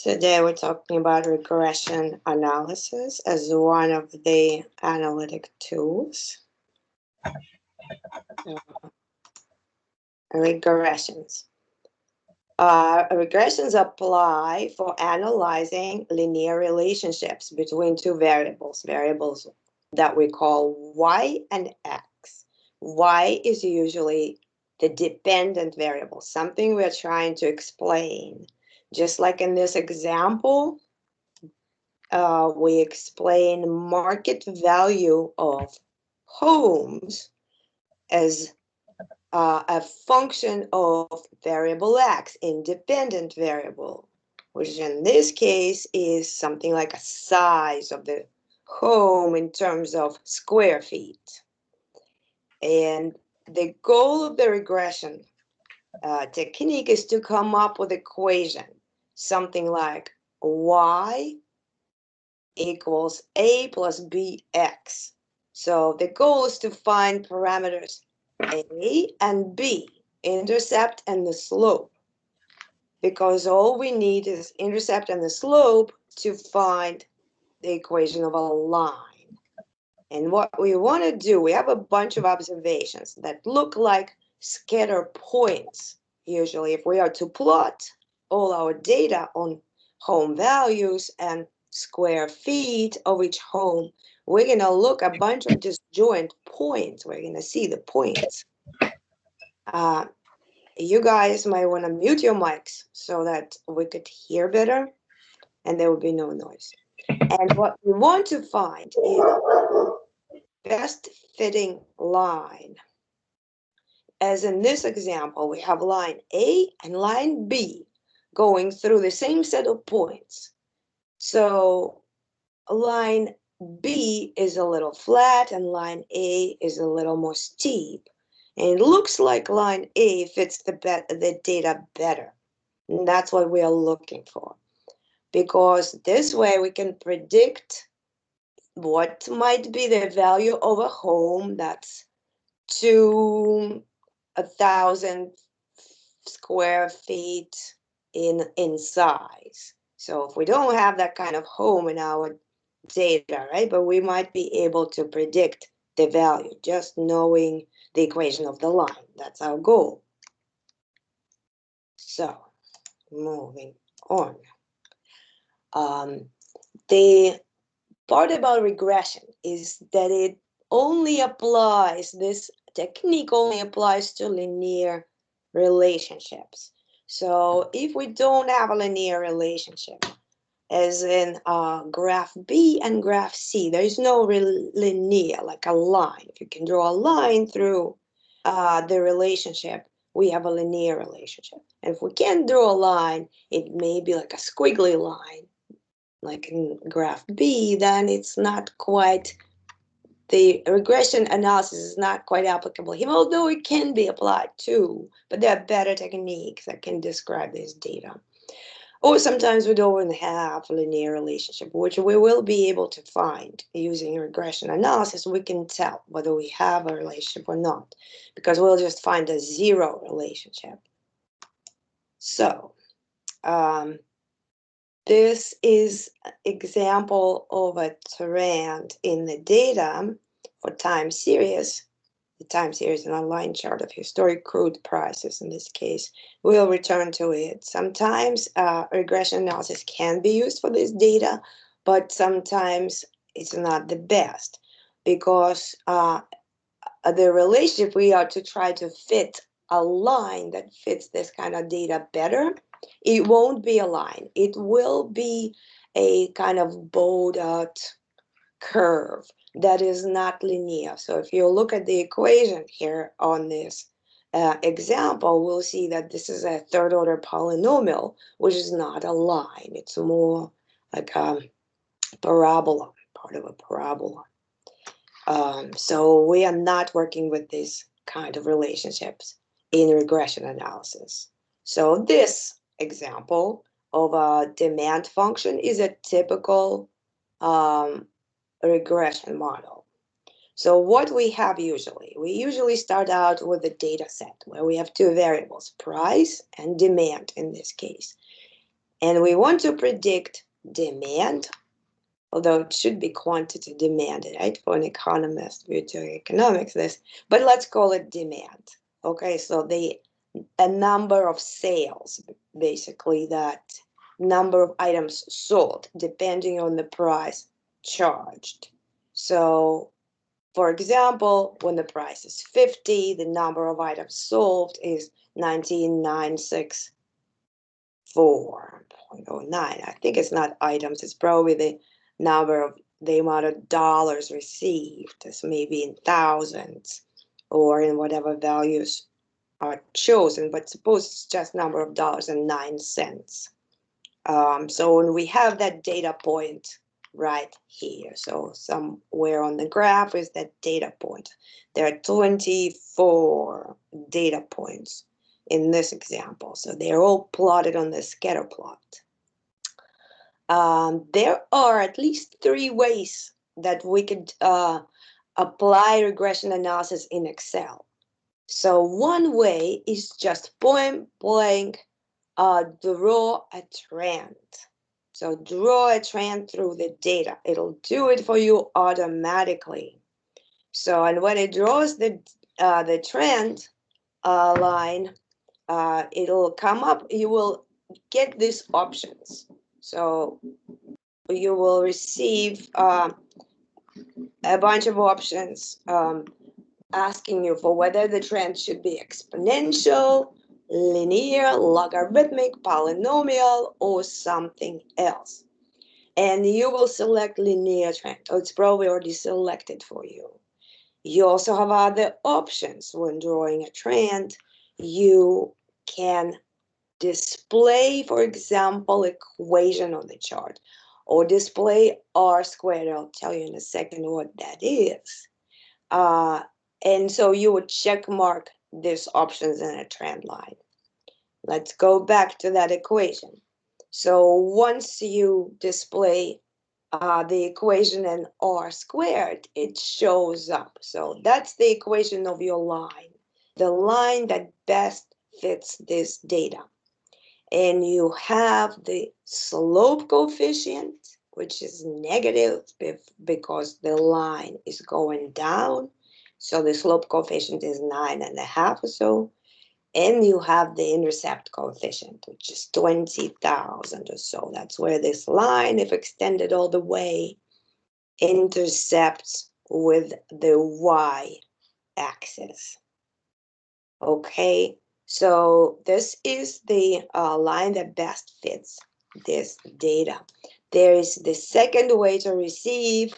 Today we're talking about regression analysis as one of the analytic tools. Regressions. Regressions apply for analyzing linear relationships between two variables that we call y and x. Y is usually the dependent variable, something we're trying to explain. Just like in this example, we explain market value of homes as a function of variable x, independent variable, which in this case is something like a size of the home in terms of square feet. And the goal of the regression technique is to come up with an equation, something like y equals a plus bx. So the goal is to find parameters a and b, intercept and the slope, because all we need is intercept and the slope to find the equation of a line. And what we want to do, we have a bunch of observations that look like scatter points. Usually, if we are to plot all our data on home values and square feet of each home, we're going to look a bunch of disjoint points. We're going to see the points. You guys might want to mute your mics so that we could hear better and there would be no noise. And what we want to find is best fitting line. As in this example, we have line A and line B going through the same set of points. So line B is a little flat and line A is a little more steep. And it looks like line A fits the data better. And that's what we are looking for. Because this way we can predict what might be the value of a home that's 1,000 square feet in size. So if we don't have that kind of home in our data, right, but we might be able to predict the value just knowing the equation of the line. That's our goal. So moving on. The part about regression is that it only applies, this technique only applies to linear relationships. So if we don't have a linear relationship, as in graph B and graph C, there is no linear, like a line. If you can draw a line through the relationship, we have a linear relationship. And if we can't draw a line, it may be like a squiggly line, like in graph B, then it's not quite, the regression analysis is not quite applicable, even although it can be applied too, but there are better techniques that can describe this data. Or sometimes we don't have a linear relationship, which we will be able to find using regression analysis. We can tell whether we have a relationship or not, because we'll just find a zero relationship. So, this is an example of a trend in the data for time series. The time series is an online chart of historic crude prices in this case. We'll return to it. Sometimes regression analysis can be used for this data, but sometimes it's not the best, because the relationship we are to try to fit a line that fits this kind of data better. It won't be a line. It will be a kind of bowed out curve that is not linear. So if you look at the equation here on this example, we'll see that this is a third order polynomial, which is not a line. It's more like a parabola, part of a parabola. So we are not working with this kind of relationships in regression analysis. So this example of a demand function is a typical regression model. So what we have we usually start out with a data set where we have two variables, price and demand in this case. And we want to predict demand, although it should be quantity demand, right? For an economist, we're doing economics this, but let's call it demand. Okay, so a number of sales, basically that number of items sold, depending on the price charged. So, for example, when the price is 50, the number of items sold is 19,964.09. I think it's not items, it's probably the amount of dollars received. It's maybe in thousands or in whatever values are chosen, but suppose it's just number of dollars and 9 cents. So when we have that data point right here, so somewhere on the graph is that data point. There are 24 data points in this example, so they're all plotted on the scatter plot. There are at least 3 ways that we could apply regression analysis in Excel. So one way is just point blank draw a trend. So draw a trend through the data. It'll do it for you automatically. So, and when it draws the trend line, it'll come up. You will get these options. So you will receive a bunch of options asking you for whether the trend should be exponential, linear, logarithmic, polynomial, or something else. And you will select linear trend. Oh, it's probably already selected for you. You also have other options when drawing a trend. You can display, for example, equation on the chart, or display R squared. I'll tell you in a second what that is. And so you would check mark these options in a trend line. Let's go back to that equation. So once you display the equation in R squared, it shows up. So that's the equation of your line, the line that best fits this data. And you have the slope coefficient, which is negative because the line is going down. So the slope coefficient is 9.5 or so. And you have the intercept coefficient, which is 20,000 or so. That's where this line, if extended all the way, intercepts with the y-axis. Okay, so this is the line that best fits this data. There is the second way to receive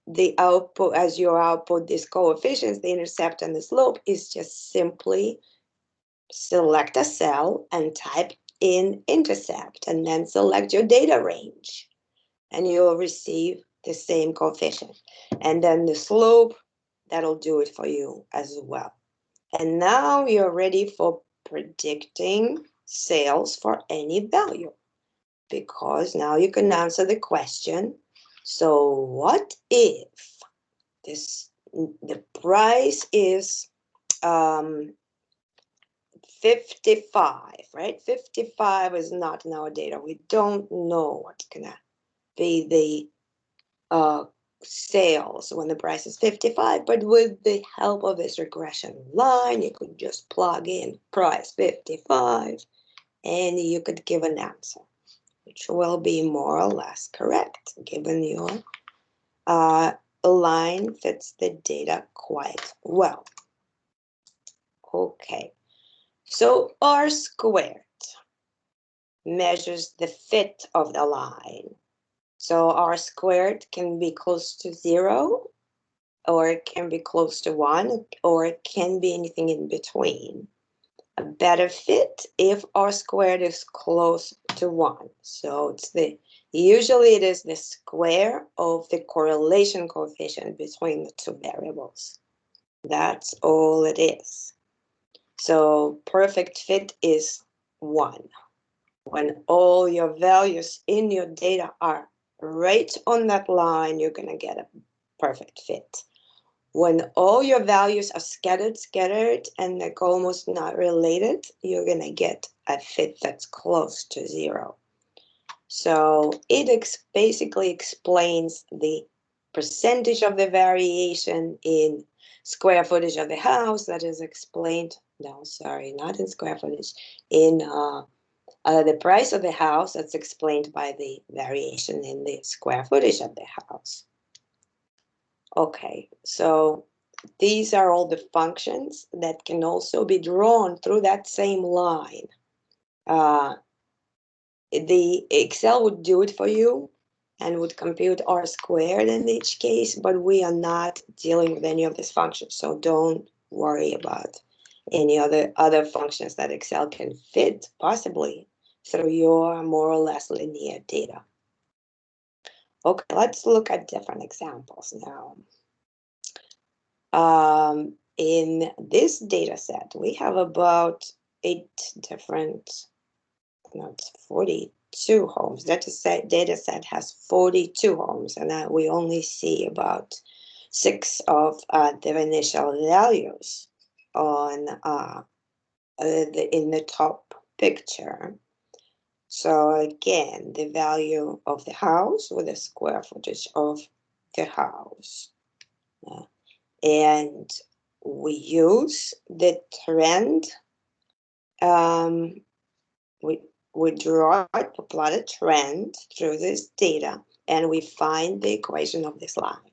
the output as your output, these coefficients, the intercept and the slope, is just simply select a cell and type in intercept and then select your data range and you'll receive the same coefficient. And then the slope, that'll do it for you as well. And now you're ready for predicting sales for any value, because now you can answer the question, so what if the price is 55, right? 55 is not in our data. We don't know what's gonna be the sales when the price is 55, but with the help of this regression line, you could just plug in price 55 and you could give an answer, which will be more or less correct, given your line fits the data quite well. Okay, so R squared measures the fit of the line. So R squared can be close to 0, or it can be close to 1, or it can be anything in between. A better fit if R squared is close to 1. So usually it is the square of the correlation coefficient between the two variables. That's all it is. So perfect fit is 1. When all your values in your data are right on that line, you're going to get a perfect fit. When all your values are scattered, and they're almost not related, you're going to get a fit that's close to 0. So it basically explains the percentage of the variation in square footage of the house that is explained, no, sorry, not in square footage, in the price of the house that's explained by the variation in the square footage of the house. Okay, so these are all the functions that can also be drawn through that same line. The Excel would do it for you and would compute R squared in each case, but we are not dealing with any of these functions, so don't worry about any other functions that Excel can fit possibly through your more or less linear data. Okay, let's look at different examples now. In this data set, we have about 8 different, no, it's 42 homes. Data set has 42 homes, and we only see about 6 of their initial values on in the top picture. So again, the value of the house with the square footage of the house. And we use the trend, we draw, plot a trend through this data, and we find the equation of this line.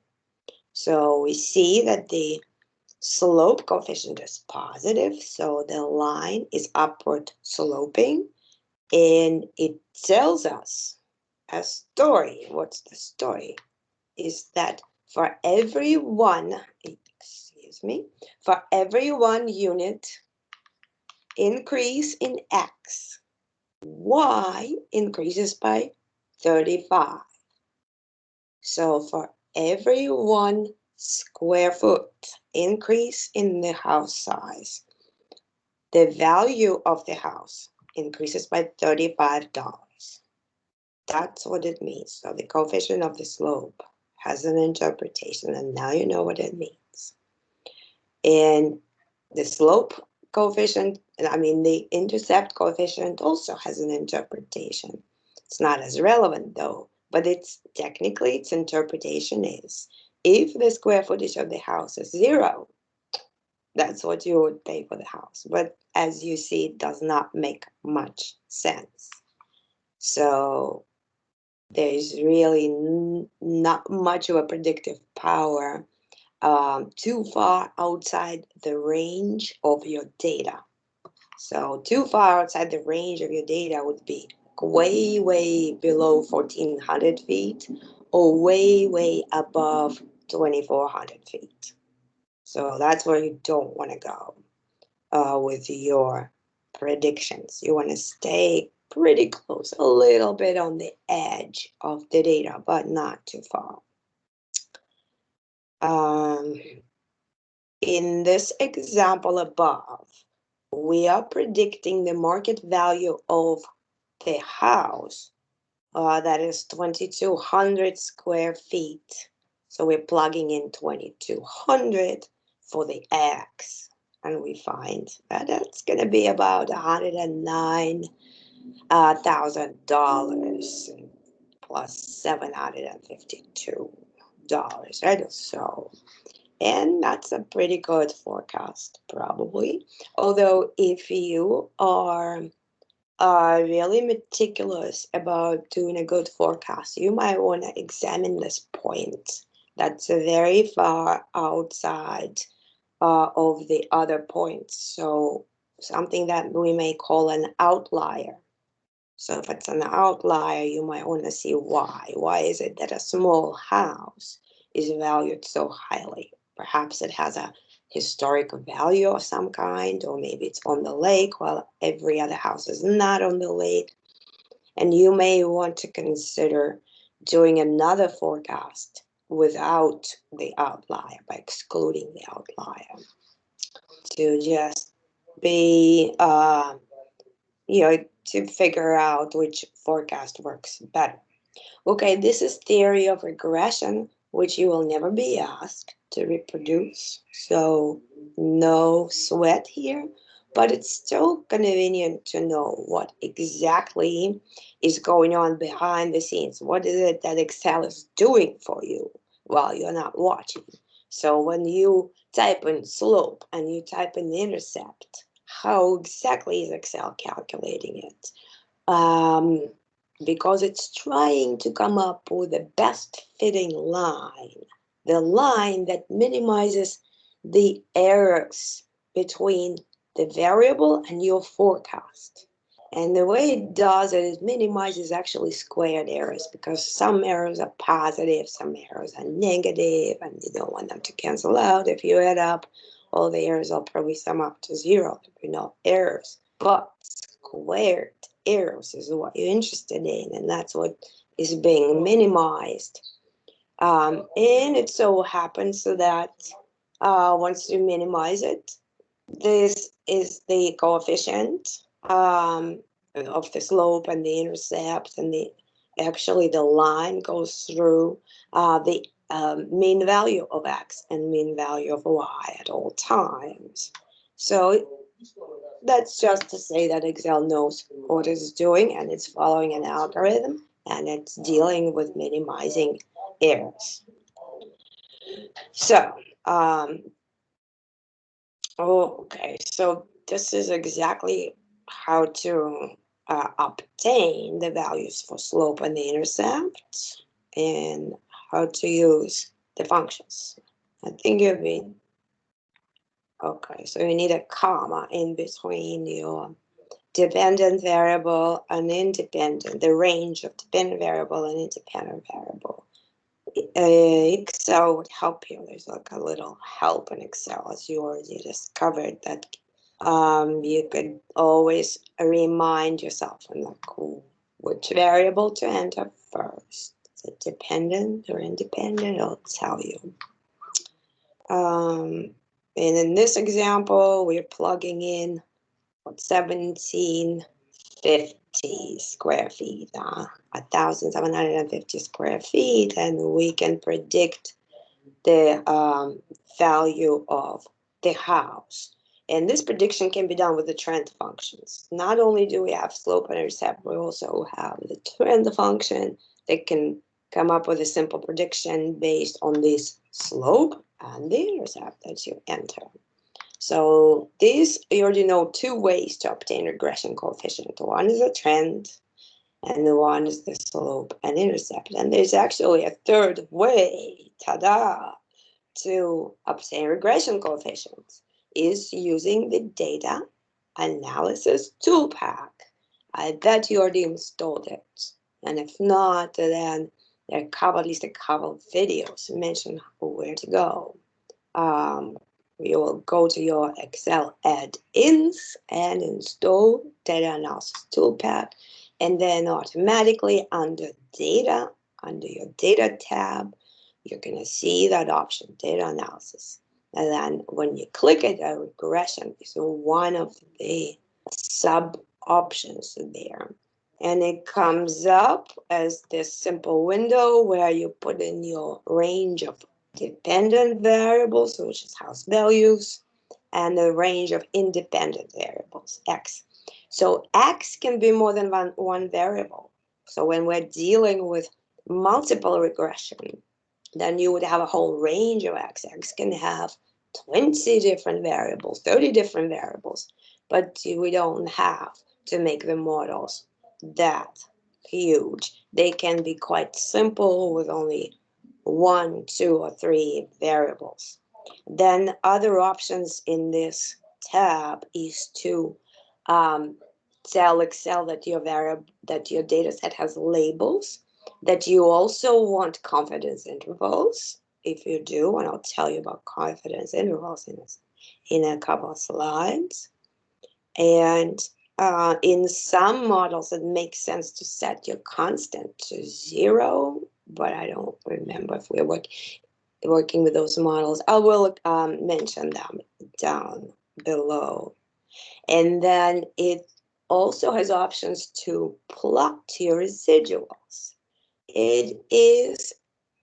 So we see that the slope coefficient is positive, so the line is upward sloping, and it tells us a story. What's the story? Is that for every one, for every 1 unit increase in X, Y increases by 35. So for every 1 square foot increase in the house size, the value of the house increases by $35. That's what it means. So the coefficient of the slope has an interpretation, and now you know what it means. And the slope coefficient, the intercept coefficient also has an interpretation. It's not as relevant though, but its interpretation is, if the square footage of the house is 0, that's what you would pay for the house. But as you see, it does not make much sense. So there's really not much of a predictive power too far outside the range of your data. So too far outside the range of your data would be way, way below 1,400 feet or way, way above 2,400 feet. So that's where you don't want to go with your predictions. You want to stay pretty close, a little bit on the edge of the data, but not too far. In this example above, we are predicting the market value of the house that is 2,200 square feet. So we're plugging in 2,200 for the X, and we find that that's going to be about $109,000 plus $752, right? So, and that's a pretty good forecast, probably. Although if you are really meticulous about doing a good forecast, you might want to examine this point that's very far outside of the other points. So something that we may call an outlier. So if it's an outlier, you might want to see why. Why is it that a small house is valued so highly? Perhaps it has a historic value of some kind, or maybe it's on the lake while every other house is not on the lake. And you may want to consider doing another forecast without the outlier, by excluding the outlier, to just be, to figure out which forecast works better. Okay, this is theory of regression, which you will never be asked to reproduce. So no sweat here. but it's still convenient to know what exactly is going on behind the scenes. What is it that Excel is doing for you while you're not watching? So when you type in slope and you type in intercept, how exactly is Excel calculating it? Because it's trying to come up with the best fitting line, the line that minimizes the errors between the variable and your forecast. And the way it does it, it minimizes actually squared errors, because some errors are positive, some errors are negative, and you don't want them to cancel out. If you add up all the errors, will probably sum up to zero. There'll be no errors. But squared errors is what you're interested in, and that's what is being minimized. And it so happens that once you minimize it, this is the coefficient of the slope and the intercept, and actually the line goes through the mean value of x and mean value of y at all times. So that's just to say that Excel knows what it's doing, and it's following an algorithm, and it's dealing with minimizing errors. So, okay, so this is exactly how to obtain the values for slope and the intercept, and how to use the functions. I think you've been, okay, so you need a comma in between your dependent variable and independent, the range of dependent variable and independent variable. Excel would help you. There's like a little help in Excel, as you already discovered, that you could always remind yourself and like which variable to enter first. Is it dependent or independent? It'll tell you. And in this example, we're plugging in 1750 square feet, 1,750 square feet, and we can predict the value of the house. And this prediction can be done with the trend functions. Not only do we have slope and intercept, we also have the trend function that can come up with a simple prediction based on this slope and the intercept that you enter. So these, you already know two ways to obtain regression coefficient. One is a trend, and the one is the slope and intercept. And there's actually a third way, ta-da, to obtain regression coefficients, is using the data analysis tool pack. I bet you already installed it. And if not, then there are at least a couple of videos mention where to go. You will go to your Excel add-ins and install data analysis toolpack, and then automatically under data, under your data tab, you're going to see that option, data analysis. And then when you click it, a regression is one of the sub options there. And it comes up as this simple window where you put in your range of dependent variables, which is house values, and the range of independent variables, x. So x can be more than one variable. So when we're dealing with multiple regression, then you would have a whole range of x. X can have 20 different variables, 30 different variables, but we don't have to make the models that huge. They can be quite simple with only 1, 2, or 3 variables. Then other options in this tab is to tell Excel that your data set has labels, that you also want confidence intervals. If you do, and I'll tell you about confidence intervals in a couple of slides. And in some models, it makes sense to set your constant to 0, but I don't remember if we're working with those models. I will mention them down below. And then it also has options to plot your residuals. It is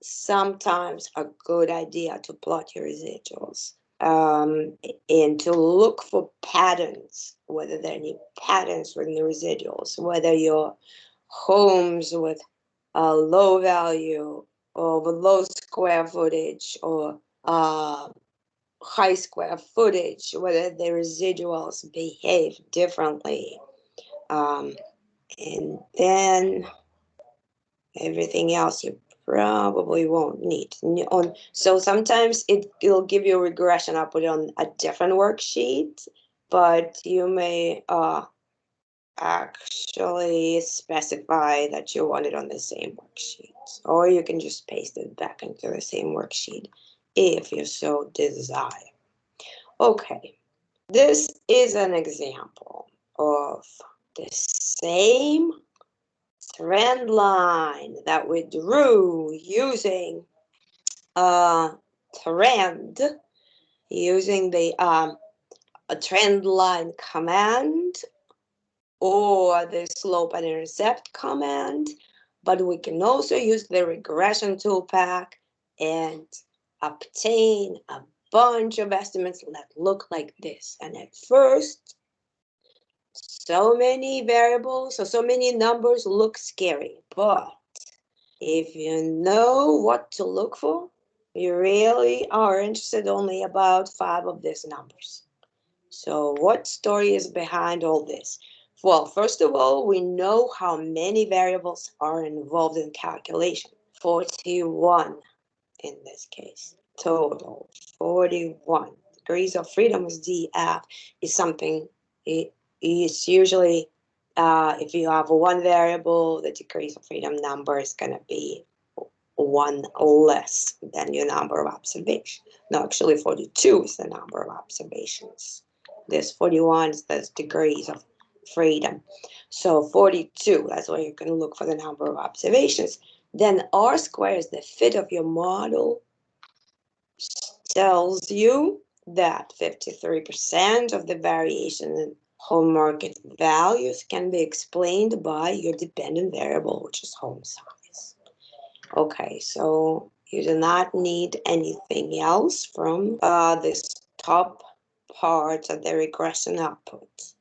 sometimes a good idea to plot your residuals. and to look for patterns, whether there are any patterns within the residuals, whether your homes with a low value or with low square footage or high square footage, whether the residuals behave differently. And then everything else you probably won't need. So sometimes it'll give you a regression. I'll put it on a different worksheet, but you may actually specify that you want it on the same worksheet, or you can just paste it back into the same worksheet if you so desire. Okay, this is an example of the same trend line that we drew using a trend, using the a trend line command or the slope and intercept command, but we can also use the regression toolpack and obtain a bunch of estimates that look like this. And at first, so many variables or so many numbers look scary, but if you know what to look for, you really are interested only about 5 of these numbers. So what story is behind all this? Well, first of all, we know how many variables are involved in calculation. 41 in this case, total 41. Degrees of freedom is DF is something, it's usually, if you have one variable, the degrees of freedom number is going to be one less than your number of observations. No, actually 42 is the number of observations. This 41 is the degrees of freedom. So 42, that's why you can look for the number of observations. Then R squared is the fit of your model, tells you that 53% of the variation in home market values can be explained by your dependent variable, which is home size. Okay, so you do not need anything else from this top part of the regression output.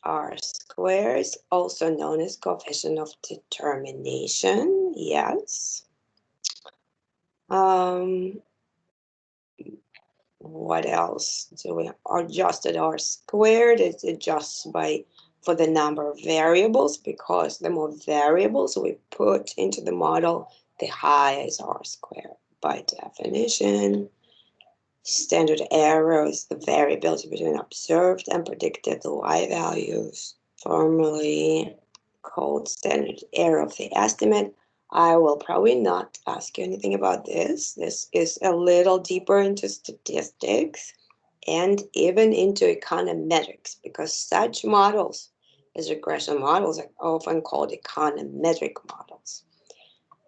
R squared is also known as coefficient of determination. Yes. What else do we have? Adjusted R squared, it adjusts for the number of variables, because the more variables we put into the model, the higher is R squared by definition. Standard error is the variability between observed and predicted Y values, formerly called standard error of the estimate. I will probably not ask you anything about this. This is a little deeper into statistics and even into econometrics, because such models as regression models are often called econometric models.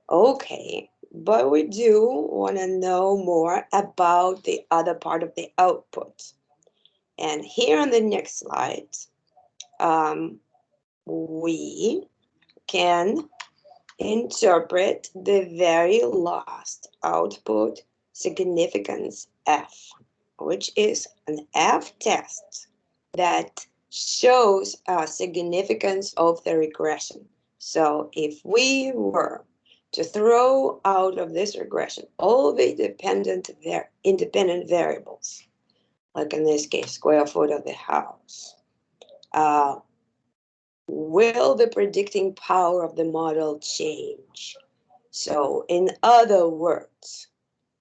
Okay, but we do want to know more about the other part of the output. And here on the next slide, we can interpret the very last output significance F, which is an F test that shows a significance of the regression. So if we were to throw out of this regression all the independent variables, like in this case, square foot of the house, will the predicting power of the model change? So in other words,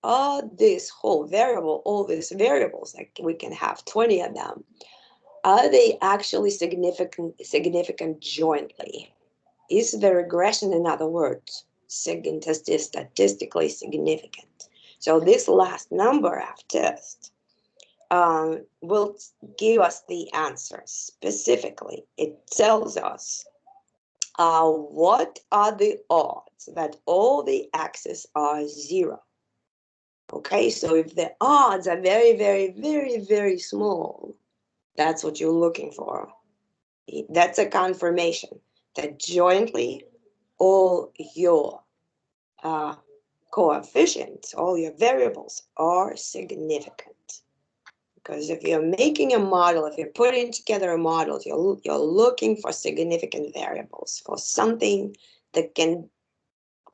all these variables, like we can have 20 of them, are they actually significant jointly? Is the regression, in other words, statistically significant? So this last number F test will give us the answer. Specifically, it tells us what are the odds that all the x's are 0. Okay, so if the odds are very, very, very, very small, that's what you're looking for. That's a confirmation that jointly all your coefficients, all your variables are significant. Because if you're making a model, if you're putting together a model, you're looking for significant variables, for something that can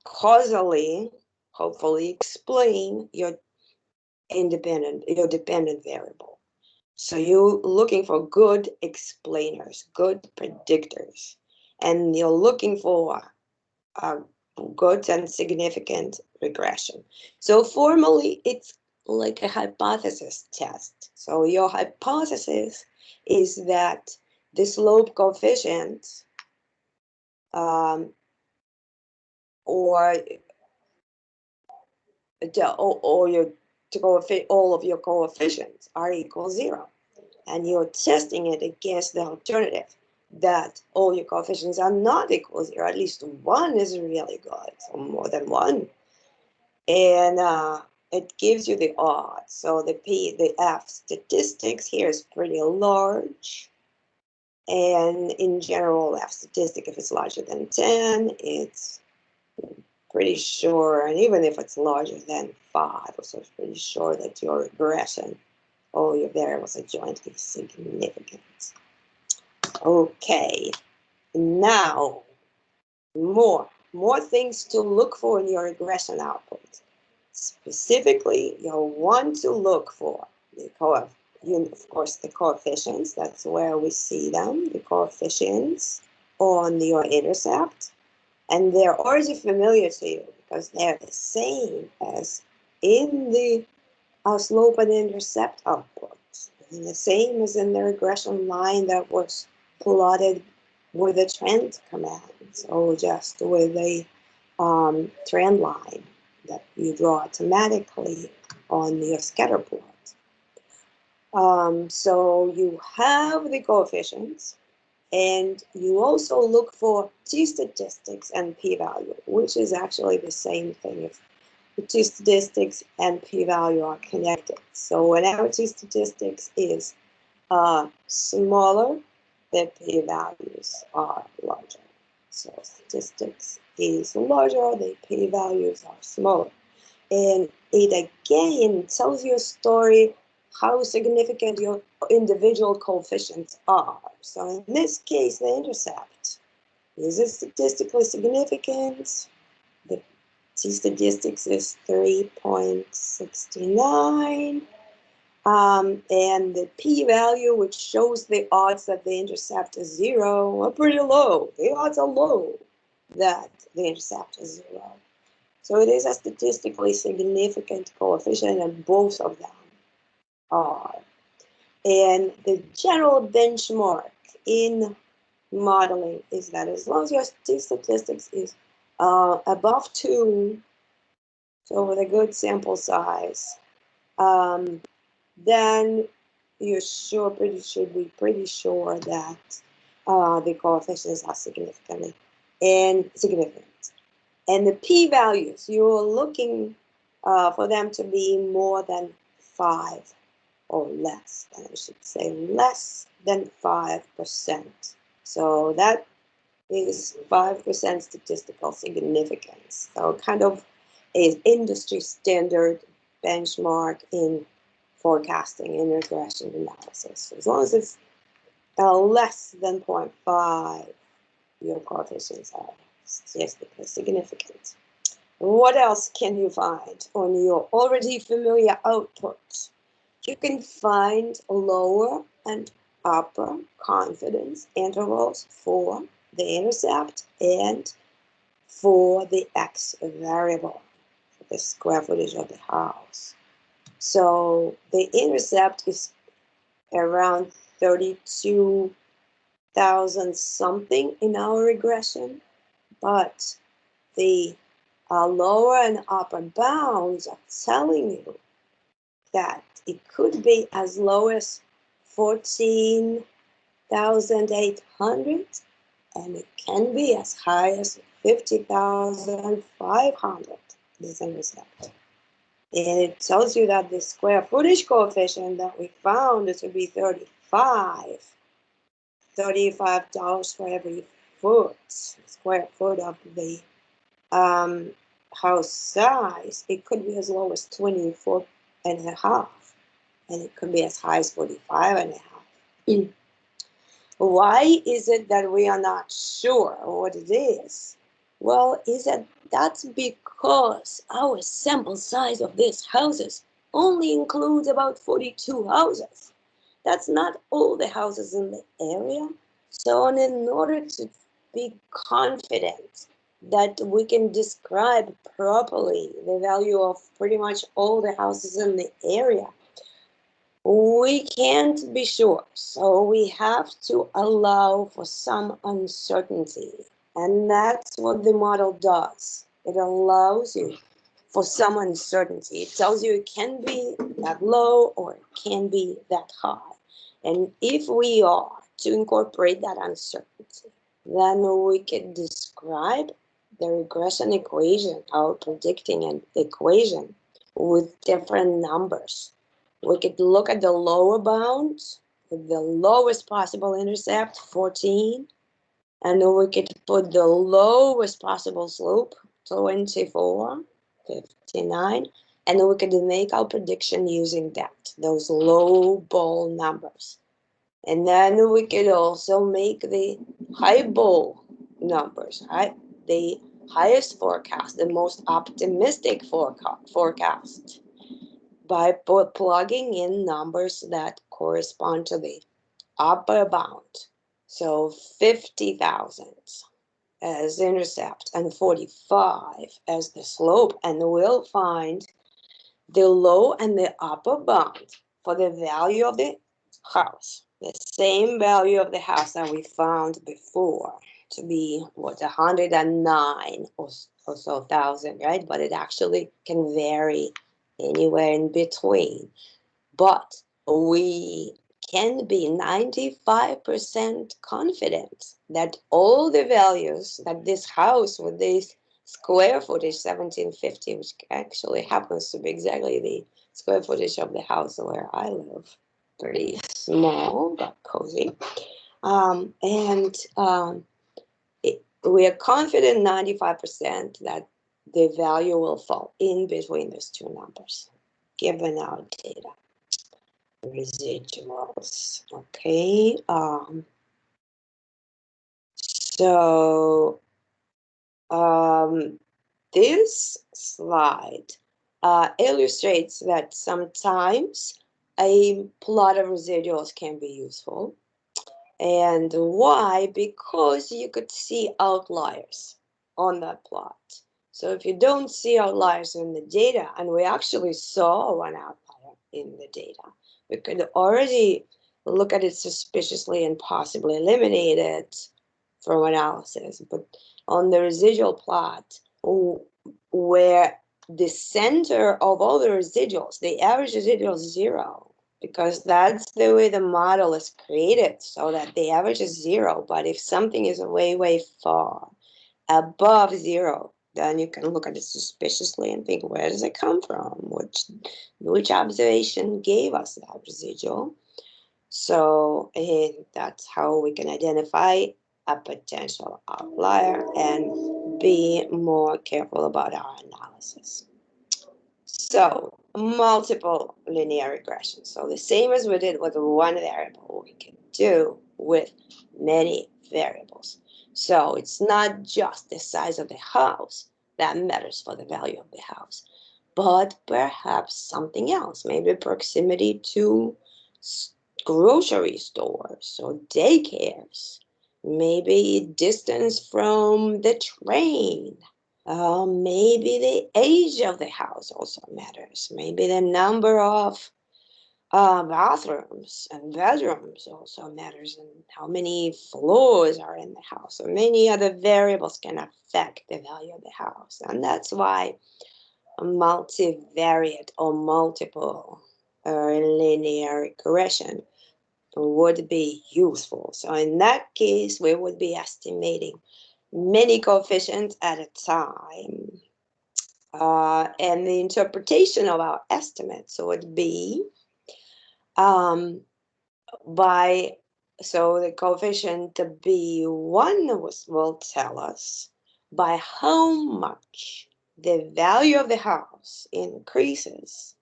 causally, hopefully, explain your dependent variable. So you're looking for good explainers, good predictors, and you're looking for good and significant regression. So formally, it's like a hypothesis test. So your hypothesis is that the slope coefficient or your all of your coefficients are equal 0, and you're testing it against the alternative that all your coefficients are not equal 0. At least one is really good, so more than one, and it gives you the odds. So the F statistics here is pretty large, and in general, F statistic, if it's larger than 10, it's pretty sure, and even if it's larger than 5, so it's pretty sure that your regression, all your variables are jointly significant. Okay, now more things to look for in your regression output. Specifically, you'll want to look for of course, the coefficients. That's where we see them, the coefficients on your intercept. And they're already familiar to you because they're the same as in the slope and intercept output, and the same as in the regression line that was plotted with a trend command, so just with a trend line that you draw automatically on your scatter plot. So you have the coefficients, and you also look for t-statistics and p-value, which is actually the same thing if the t-statistics and p-value are connected. So whenever t-statistics is smaller, the p-values are larger. So statistics is larger, the p-values are smaller. And it again tells you a story how significant your individual coefficients are. So in this case, the intercept is statistically significant. The t-statistics is 3.69. And the p-value, which shows the odds that the intercept is 0, are pretty low. The odds are low that the intercept is 0. So it is a statistically significant coefficient, and both of them are. And the general benchmark in modeling is that as long as your t-statistics is above 2, so with a good sample size, then you should be pretty sure that the coefficients are significant. And the p-values, you're looking for them to be more than 5 or less, and I should say less than 5%. So that is 5% statistical significance. So kind of is industry standard benchmark in forecasting and regression analysis. So as long as it's less than 0.5, your coefficients are statistically significant. What else can you find on your already familiar output? You can find lower and upper confidence intervals for the intercept and for the x variable, for the square footage of the house. So the intercept is around 32,000 something in our regression, but the lower and upper bounds are telling you that it could be as low as 14,800, and it can be as high as 50,500, this intercept. And it tells you that the square footage coefficient that we found is to be $35 for every square foot of the house size, it could be as low as 24.5, and it could be as high as 45.5. Why is it that we are not sure what it is? Well, that's because our sample size of these houses only includes about 42 houses. That's not all the houses in the area. So in order to be confident that we can describe properly the value of pretty much all the houses in the area, we can't be sure. So we have to allow for some uncertainty. And that's what the model does. It allows you for some uncertainty. It tells you it can be that low or it can be that high. And if we are to incorporate that uncertainty, then we can describe the regression equation, our predicting an equation, with different numbers. We could look at the lower bound, the lowest possible intercept, 14, and then we could put the lowest possible slope, 24, 59, and then we could make our prediction using that, those low ball numbers. And then we could also make the high ball numbers, right? The highest forecast, the most optimistic forecast, by plugging in numbers that correspond to the upper bound. So 50,000 as the intercept and 45 as the slope, and we'll find the low and the upper bound for the value of the house, the same value of the house that we found before to be 109 or so thousand, right? But it actually can vary anywhere in between. But we can be 95% confident that all the values that this house with this square footage, 1750, which actually happens to be exactly the square footage of the house where I live, pretty small but cozy. We are confident 95% that the value will fall in between those two numbers, given our data. Residuals. Okay. So this slide illustrates that sometimes a plot of residuals can be useful. And why? Because you could see outliers on that plot. So if you don't see outliers in the data, and we actually saw one outlier in the data, we could already look at it suspiciously and possibly eliminate it from analysis. But on the residual plot, where the center of all the residuals, the average residual is 0, because that's the way the model is created, so that the average is 0. But if something is way, way far above 0, then you can look at it suspiciously and think, where does it come from? Which observation gave us that residual? So that's how we can identify a potential outlier and be more careful about our analysis. So multiple linear regression. So the same as we did with one variable, we can do with many variables. So it's not just the size of the house that matters for the value of the house, but perhaps something else, maybe proximity to grocery stores or daycares, maybe distance from the train. Maybe the age of the house also matters. Maybe the number of bathrooms and bedrooms also matters, and how many floors are in the house. So many other variables can affect the value of the house. And that's why a multivariate or multiple linear regression would be useful. So in that case, we would be estimating many coefficients at a time. And the interpretation of our estimates would be so the coefficient B1 will tell us by how much the value of the house increases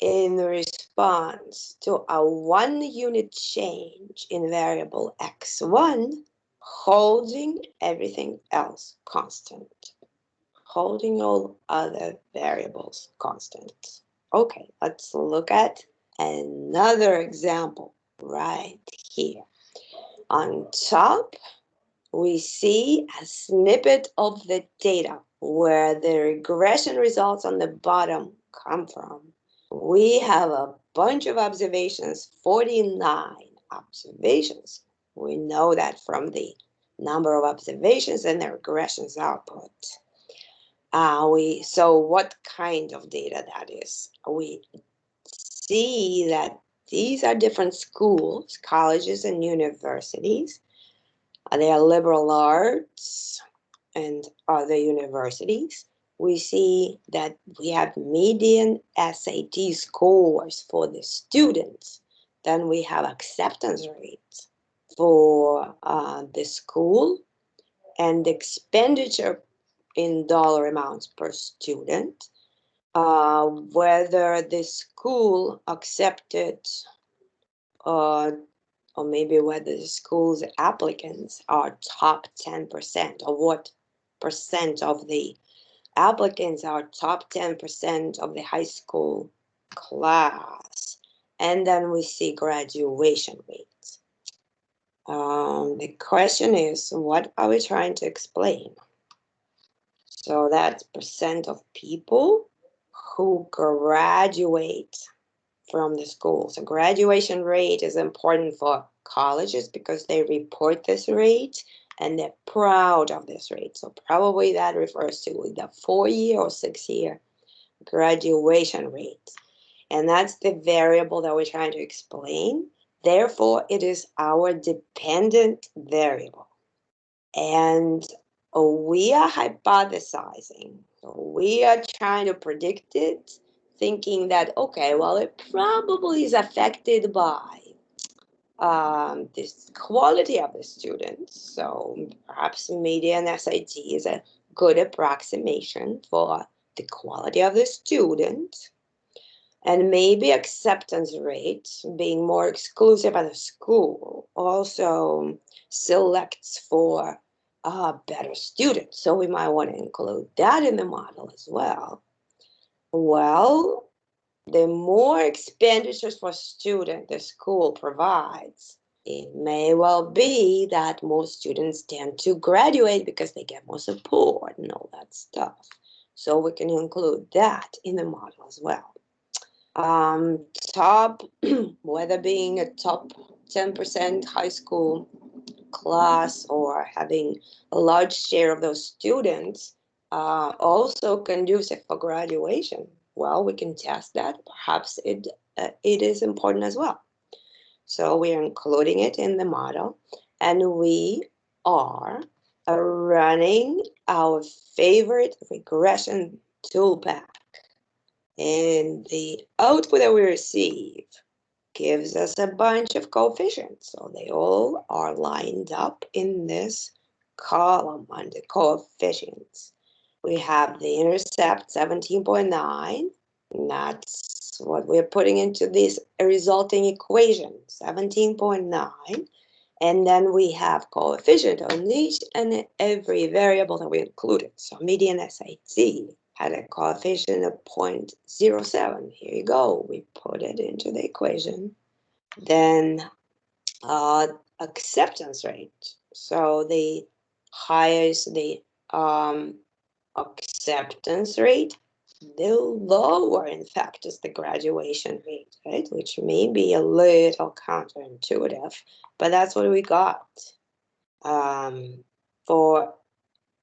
in response to a 1 unit change in variable x1, holding everything else constant, holding all other variables constant. Okay, let's look at another example right here. On top, we see a snippet of the data where the regression results on the bottom come from. We have a bunch of observations, 49 observations. We know that from the number of observations and the regressions output. So what kind of data that is? We see that these are different schools, colleges, and universities. They are liberal arts and other universities. We see that we have median SAT scores for the students. Then we have acceptance rates for the school and expenditure in dollar amounts per student. Whether the school accepted or maybe whether the school's applicants are top 10%, or what percent of the applicants are top 10% of the high school class. And then we see graduation rates. The question is, what are we trying to explain? So that's percent of people who graduate from the school. So graduation rate is important for colleges because they report this rate and they're proud of this rate. So probably that refers to the 4-year or 6-year graduation rate. And that's the variable that we're trying to explain. Therefore, it is our dependent variable. And we are hypothesizing. So we are trying to predict it, thinking that, okay, well, it probably is affected by this quality of the students. So perhaps median SAT is a good approximation for the quality of the student. And maybe acceptance rate, being more exclusive at the school, also selects for better students. So we might want to include that in the model as well. Well, the more expenditures for student the school provides, it may well be that most students tend to graduate because they get more support and all that stuff. So we can include that in the model as well. Top, whether being a top 10% high school class or having a large share of those students, also conducive for graduation. Well, we can test that. Perhaps it is important as well. So we are including it in the model, and we are running our favorite regression toolpath. And the output that we receive gives us a bunch of coefficients. So they all are lined up in this column under coefficients. We have the intercept 17.9, and that's what we're putting into this resulting equation, 17.9. And then we have coefficient on each and every variable that we included. So median SAT had a coefficient of 0.07. Here you go. We put it into the equation. Then acceptance rate. So the highest the acceptance rate, the lower, in fact, is the graduation rate, right? Which may be a little counterintuitive, but that's what we got. For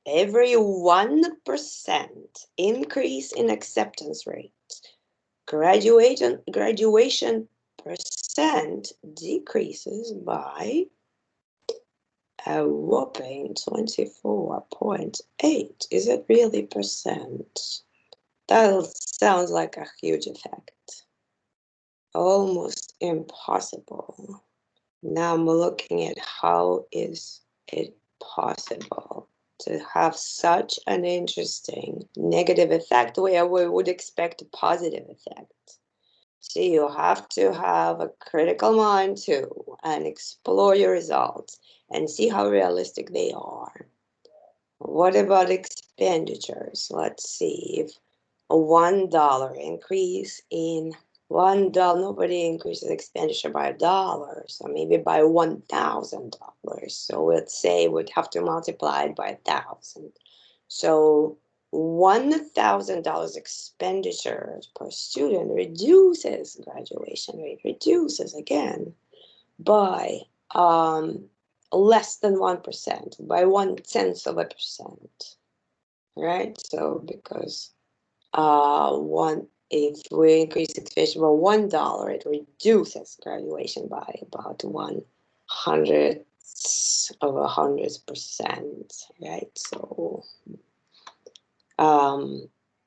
every 1% increase in acceptance rate, graduation percent decreases by a whopping 24.8. Is it really percent? That sounds like a huge effect. Almost impossible. Now I'm looking at how is it possible. to have such an interesting negative effect where we would expect a positive effect. So you have to have a critical mind too and explore your results and see how realistic they are. What about expenditures? Let's see if a $1 increase in $1, nobody increases expenditure by $1, so maybe by $1,000. So let's say we'd have to multiply it by 1,000. So $1,000 expenditures per student reduces graduation rate, reduces again by less than 1%, by 1/10%, right? So because if we increase the tuition by $1, it reduces graduation by about 100%, right? So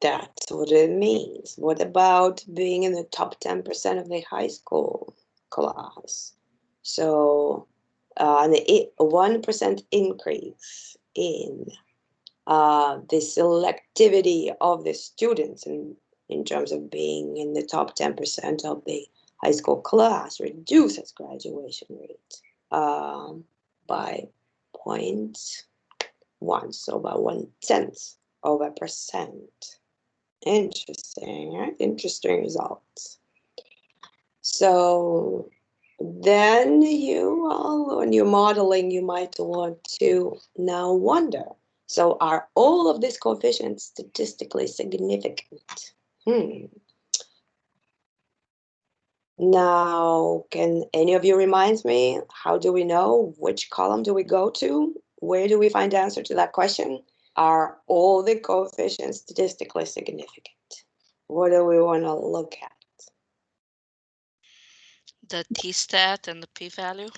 that's what it means. What about being in the top 10% of the high school class? So a 1% increase in the selectivity of the students in terms of being in the top 10% of the high school class reduces graduation rate by 0.1, so by 0.1%. Interesting, right? Interesting results. So then when you're modeling, you might want to now wonder, so are all of these coefficients statistically significant? Now, can any of you remind me, how do we know? Which column do we go to? Where do we find the answer to that question? Are all the coefficients statistically significant? What do we want to look at? The t-stat and the p-value.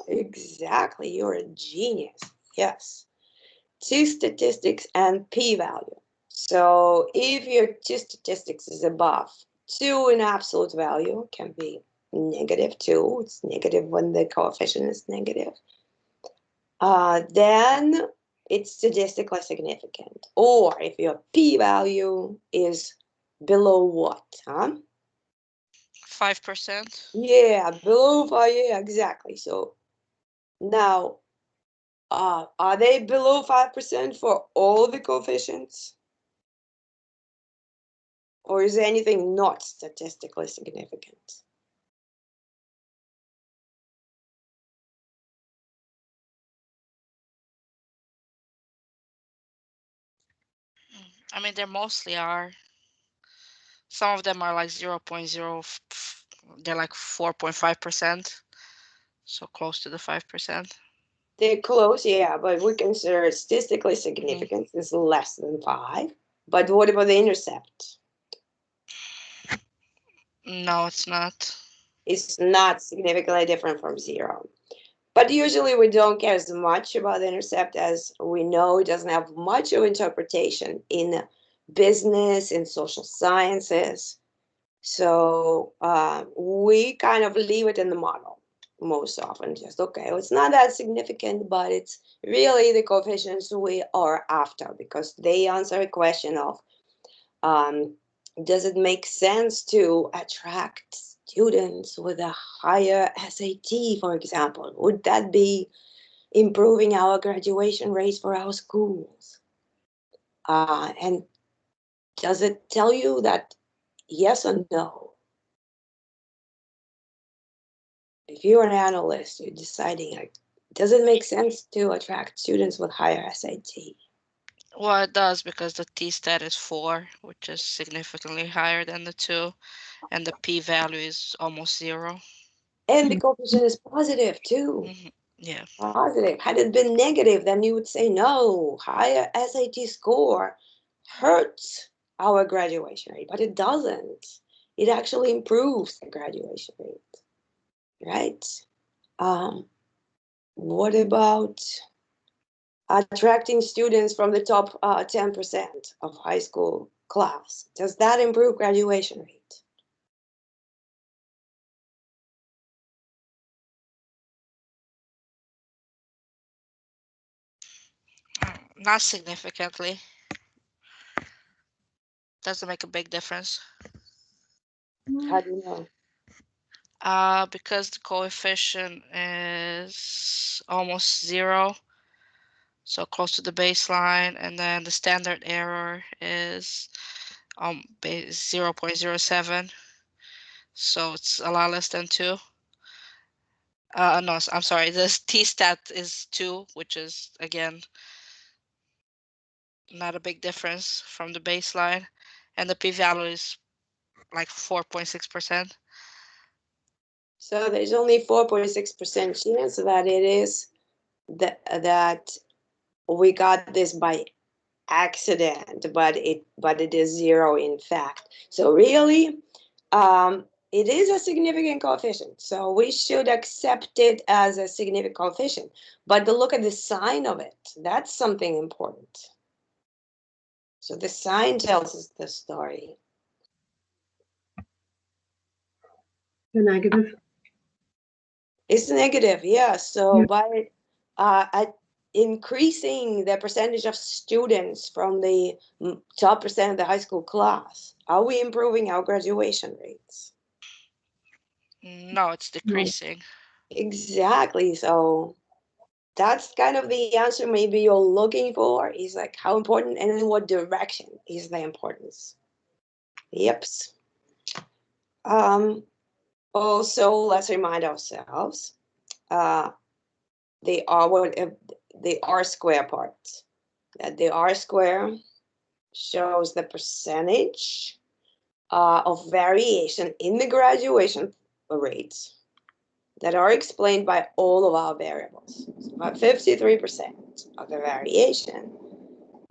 Exactly. You're a genius. Yes. T-statistics and p-value. So if your t-statistics is above 2 in absolute value, can be -2. It's negative when the coefficient is negative. Then it's statistically significant. Or if your p-value is below what? 5%. Yeah, below 5. Yeah, exactly. So now, are they below 5% for all the coefficients? Or is anything not statistically significant? I mean, they mostly are. Some of them are like 0.0, they're like 4.5%, so close to the 5%. They're close, yeah, but we consider statistically significant is less than 5. But what about the intercept? No, it's not. It's not significantly different from 0. But usually we don't care as much about the intercept, as we know it doesn't have much of interpretation in business, in social sciences. So we kind of leave it in the model most often. Just, okay, well, it's not that significant, but it's really the coefficients we are after, because they answer a question of, um, does it make sense to attract students with a higher SAT, for example? Would that be improving our graduation rates for our schools? And does it tell you that yes or no? If you're an analyst, you're deciding, like, does it make sense to attract students with higher SAT? Well, it does, because the t-stat is 4, which is significantly higher than the 2, and the p-value is almost 0. And the coefficient is positive too. Yeah. Positive. Had it been negative, then you would say no, higher SAT score hurts our graduation rate, but it doesn't. It actually improves the graduation rate, right? What about attracting students from the top 10% of high school class? Does that improve graduation rate? Not significantly. Doesn't make a big difference. How do you know? Because the coefficient is almost 0, so close to the baseline, and then the standard error is 0.07, so it's a lot less than 2. No, I'm sorry, the t-stat is 2, which is, again, not a big difference from the baseline, and the p-value is like 4.6%. So there's only 4.6% chance that it is that we got this by accident, but it is 0 in fact. So really, it is a significant coefficient. So we should accept it as a significant coefficient. But to look at the sign of it, that's something important. So the sign tells us the story. The negative. It's negative, yeah. So by increasing the percentage of students from the top percent of the high school class, are we improving our graduation rates? No, it's decreasing. Exactly. So that's kind of the answer maybe you're looking for, is like how important and in what direction is the importance. Yep. Also, let's remind ourselves, they are what the R square part. That the R square shows the percentage of variation in the graduation rates that are explained by all of our variables. So about 53% of the variation,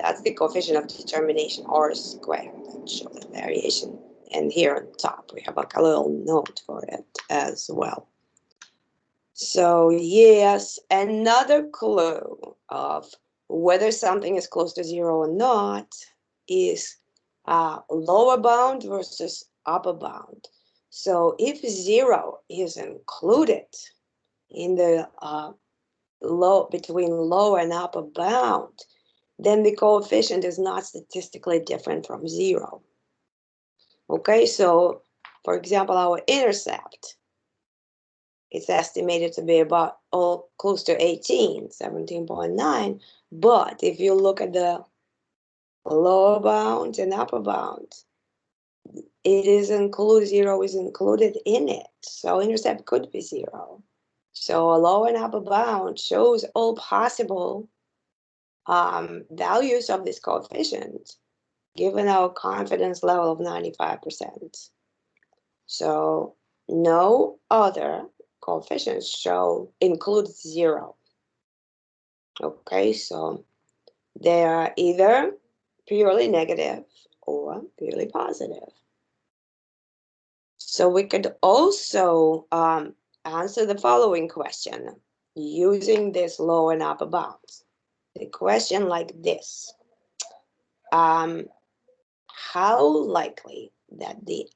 that's the coefficient of determination, R squared, that shows the variation. And here on top, we have like a little note for it as well. So yes, another clue of whether something is close to 0 or not is lower bound versus upper bound. So if 0 is included in the between lower and upper bound, then the coefficient is not statistically different from 0. Okay, so for example, our intercept, it's estimated to be about close to 18, 17.9. But if you look at the lower bound and upper bound, it is included, 0 is included in it. So intercept could be 0. So a lower and upper bound shows all possible values of this coefficient, given our confidence level of 95%. So no other coefficients include 0. Okay, so they are either purely negative or purely positive. So we could also answer the following question using this lower and upper bounds. The question like this: how likely that the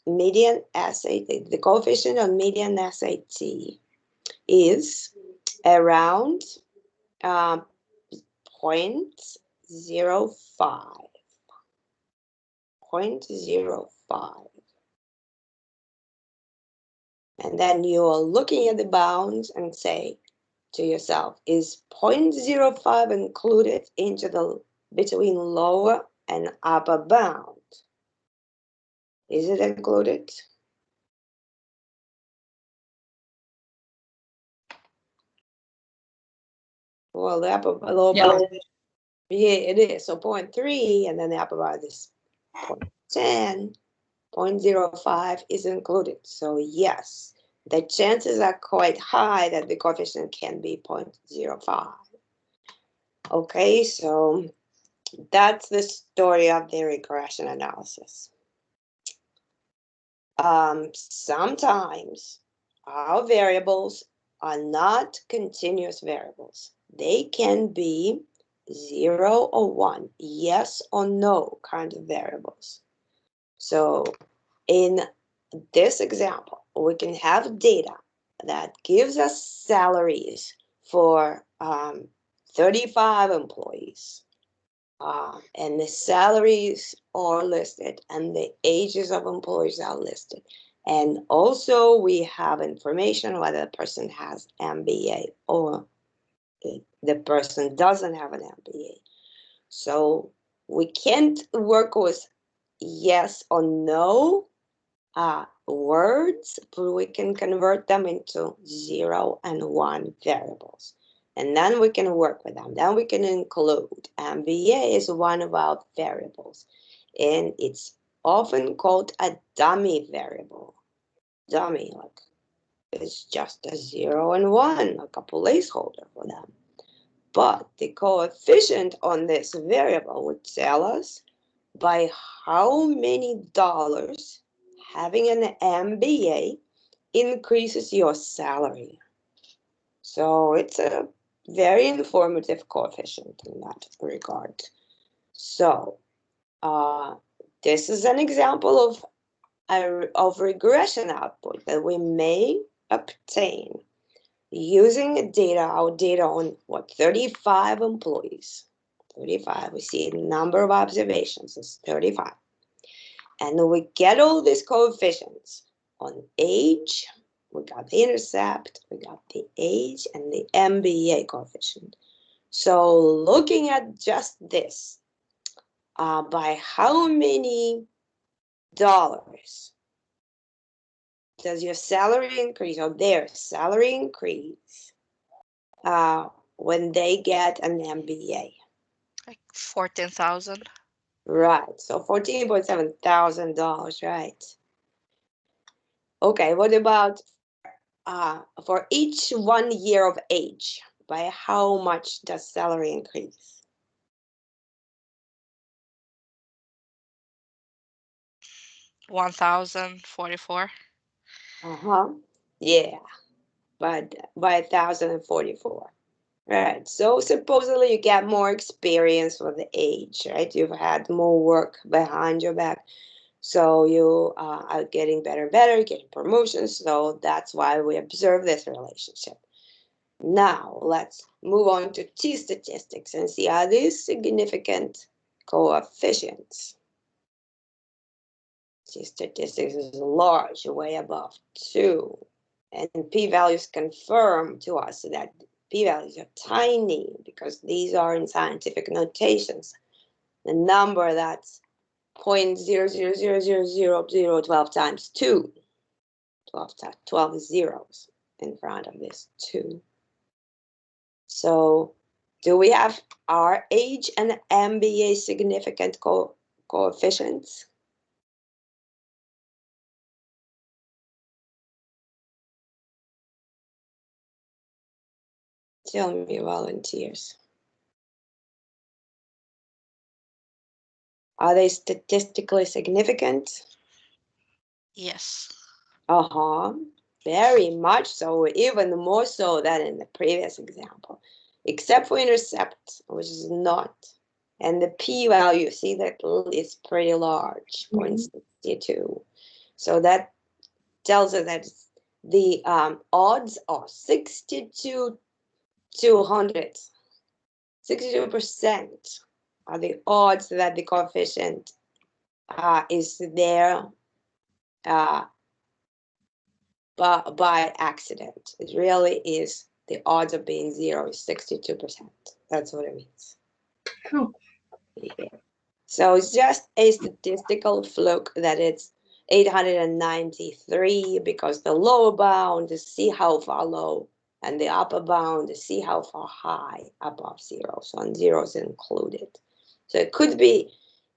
median SAT, the coefficient on median SAT, is around 0.05. 0.05. And then you're looking at the bounds and say to yourself, is 0.05 included into the between lower and upper bound? Is it included? Well, the lower bound, yeah, it is. So 0.3, and then the upper bound is 0.10. 0.05 is included. So yes, the chances are quite high that the coefficient can be 0.05. Okay, so that's the story of the regression analysis. Sometimes our variables are not continuous variables. They can be 0 or 1, yes or no kind of variables. So in this example, we can have data that gives us salaries for 35 employees. And the salaries are listed and the ages of employees are listed. And also we have information whether the person has MBA or the person doesn't have an MBA. So we can't work with yes or no words, but we can convert them into 0 and 1 variables. And then we can work with them. Then we can include MBA is one of our variables. And it's often called a dummy variable. Dummy, like it's just a 0 and 1, like a placeholder for them. But the coefficient on this variable would tell us by how many dollars having an MBA increases your salary. So it's a very informative coefficient in that regard. So this is an example of regression output that we may obtain using our data on 35 employees. 35, we see the number of observations is 35. And we get all these coefficients on age, we got the intercept, we got the age, and the MBA coefficient. So looking at just this, by how many dollars does your salary increase, or their salary increase, when they get an MBA? Like 14,000. Right, so $14,700, right? Okay, what about for each 1 year of age? By how much does salary increase? 1,044. Yeah, but by 1,044. Right. So supposedly you get more experience with the age, right? You've had more work behind your back. So you are getting better and better, getting promotions. So that's why we observe this relationship. Now let's move on to T statistics and see are these significant coefficients. T statistics is large, way above 2. And p-values confirm to us that p-values are tiny because these are in scientific notations. The number that's 0.0000012 times 2. 12 zeros in front of this 2. So do we have our age and MBA significant coefficients? Tell me, volunteers. Are they statistically significant? Yes. Very much so, even more so than in the previous example, except for intercept, which is not. And the p-value, see that is pretty large, 0.62. So that tells us that the odds are 62 to 100. 62% are the odds that the coefficient is there by accident. It really is, the odds of being 0 is 62%. That's what it means. Cool. Yeah. So it's just a statistical fluke that it's 893 because the lower bound is see how far low and the upper bound is see how far high above 0. So on 0 is included. So it could be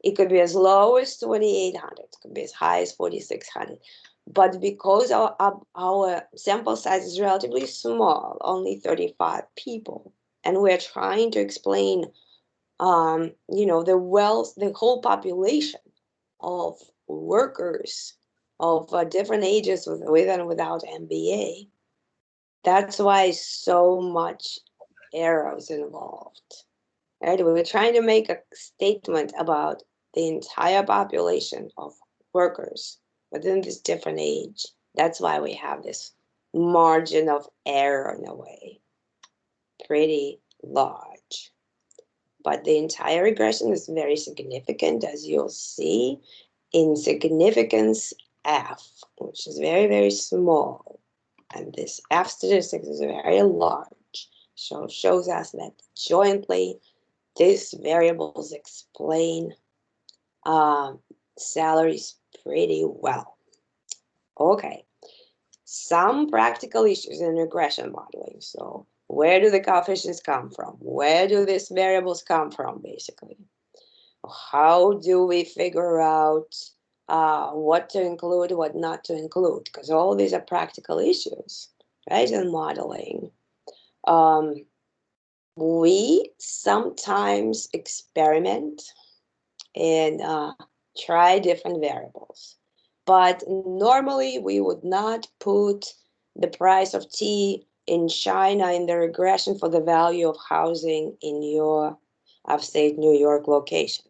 as low as 2,800. It could be as high as 4,600. But because our sample size is relatively small, only 35 people, and we're trying to explain, the whole population of workers of different ages with and without MBA, that's why so much error is involved. Right? We're trying to make a statement about the entire population of workers within this different age. That's why we have this margin of error in a way, pretty large. but the entire regression is very significant, as you'll see, in significance F, which is very, very small. And this F statistic is very large, so shows us that jointly these variables explain salaries pretty well. Okay, some practical issues in regression modeling. So where do the coefficients come from? Where do these variables come from, basically? How do we figure out what to include, what not to include? Because all these are practical issues, right, in modeling. We sometimes experiment and try different variables. But normally we would not put the price of tea in China in the regression for the value of housing in your upstate New York location,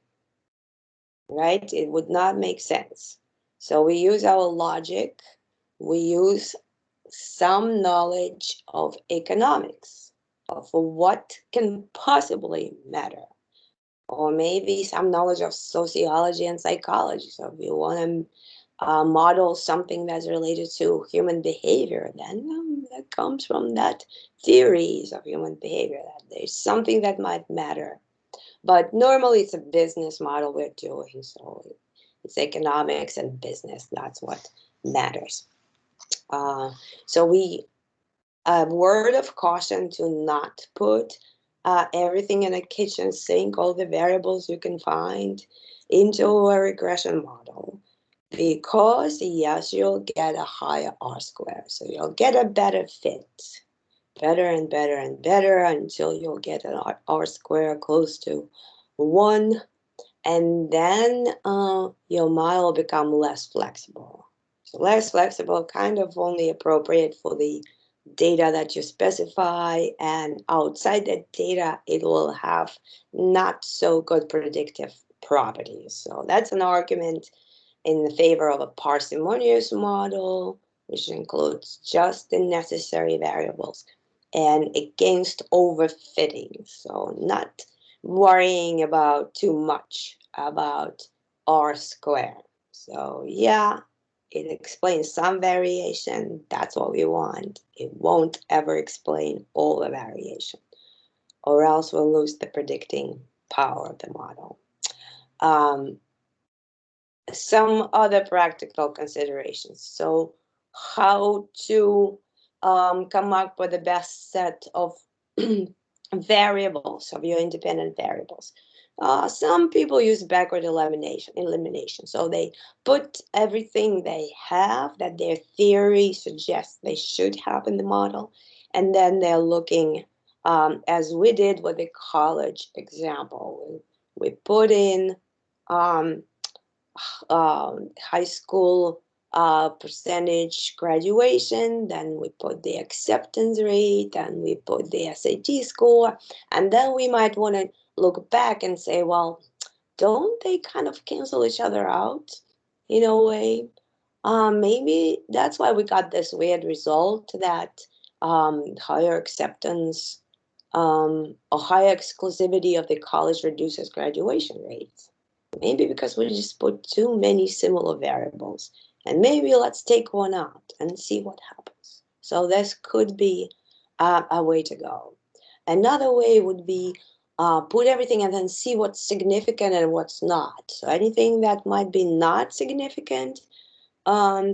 right? It would not make sense. So we use our logic, we use some knowledge of economics, of what can possibly matter, or maybe some knowledge of sociology and psychology. So if you want to model something that's related to human behavior, then that comes from that theories of human behavior, that there's something that might matter. But normally it's a business model we're doing, so it's economics and business. That's what matters. So a word of caution to not put everything in a kitchen sink, all the variables you can find, into a regression model, because yes, you'll get a higher R square. So you'll get a better fit, better and better and better, until you'll get an R square close to 1. And then your model will become less flexible. So less flexible, kind of only appropriate for the data that you specify, and outside that data, it will have not so good predictive properties. So that's an argument in favor of a parsimonious model, which includes just the necessary variables, and against overfitting. So not worrying about too much about R squared. So yeah, it explains some variation. That's what we want. It won't ever explain all the variation, or else we'll lose the predicting power of the model. Some other practical considerations. So how to come up with the best set of variables, of your independent variables. Some people use backward elimination. So they put everything they have that their theory suggests they should have in the model, and then they're looking, as we did with the college example. We put in high school percentage graduation, then we put the acceptance rate, then we put the SAT score, and then we might want to look back and say, well, don't they kind of cancel each other out in a way? Maybe that's why we got this weird result that higher acceptance or higher exclusivity of the college reduces graduation rates. Maybe because we just put too many similar variables. And maybe let's take one out and see what happens. So this could be a way to go. Another way would be put everything and then see what's significant and what's not. So anything that might be not significant,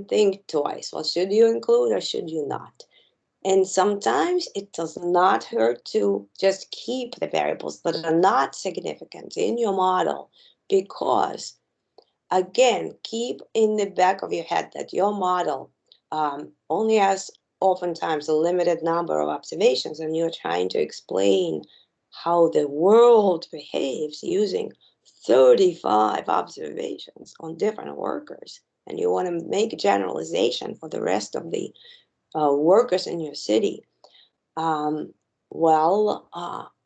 think twice. Well, should you include or should you not? And sometimes it does not hurt to just keep the variables that are not significant in your model, because, again, keep in the back of your head that your model only has oftentimes a limited number of observations, and you're trying to explain how the world behaves using 35 observations on different workers, and you want to make a generalization for the rest of the workers in your city.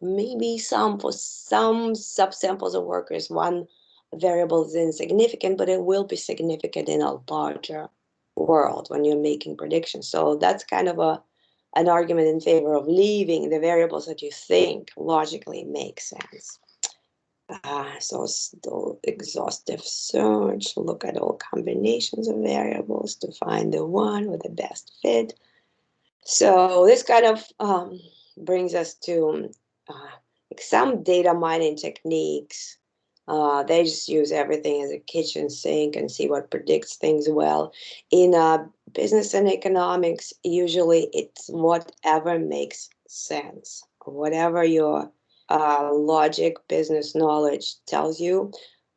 Maybe for some subsamples of workers, one variable is insignificant, but it will be significant in a larger world when you're making predictions. So that's kind of an argument in favor of leaving the variables that you think logically make sense. So still exhaustive search, look at all combinations of variables to find the one with the best fit. So this kind of brings us to some data mining techniques. They just use everything as a kitchen sink and see what predicts things well. In business and economics, usually it's whatever makes sense, whatever your logic, business knowledge tells you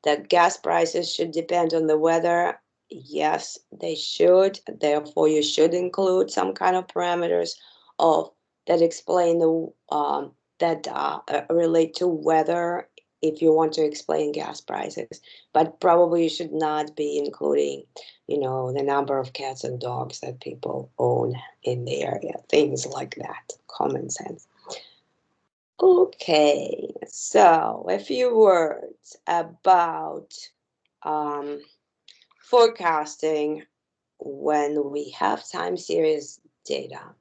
that gas prices should depend on the weather. Yes, they should. Therefore, you should include some kind of parameters of that explain the that relate to weather if you want to explain gas prices. But probably you should not be including, the number of cats and dogs that people own in the area, things like that. Common sense. Okay, so a few words about um, forecasting when we have time series data.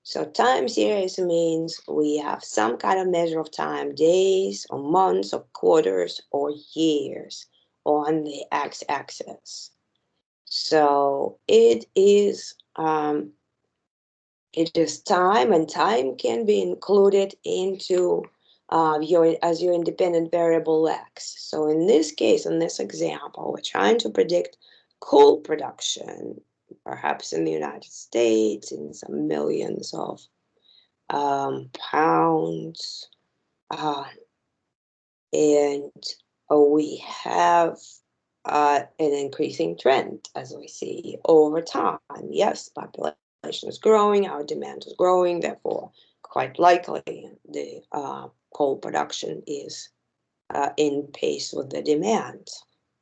So time series means we have some kind of measure of time, days or months or quarters or years on the x-axis. So it is time, and time can be included into your independent variable x. So in this case, in this example, we're trying to predict coal production, perhaps in the United States, in some millions of pounds, and we have an increasing trend, as we see over time. Yes, population is growing, our demand is growing, therefore, quite likely the coal production is in pace with the demand.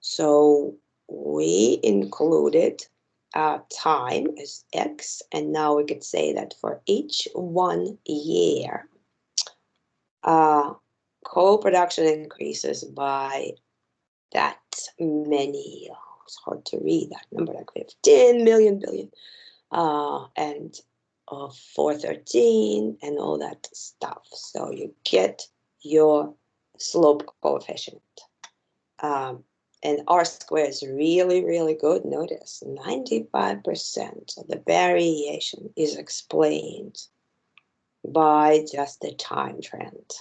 So we included time as x, and now we could say that for each 1 year, coal production increases by that many. It's hard to read that number, like we have 10 million billion, and 413 and all that stuff. So you get your slope coefficient. And R squared is really, really good. Notice 95% of the variation is explained by just the time trend.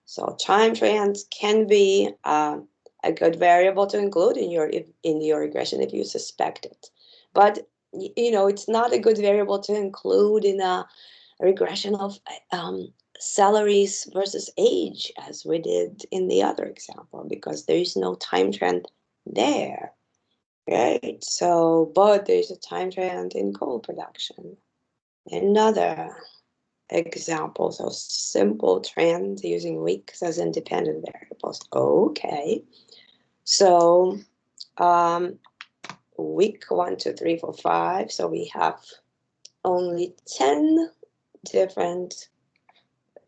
So time trends can be a good variable to include in your regression if you suspect it. But it's not a good variable to include in a regression of salaries versus age, as we did in the other example, because there is no time trend there, right? So, but there's a time trend in coal production. Another examples of simple trends using weeks as independent variables. Okay, so week 1, 2, 3, 4, 5. So we have only 10 different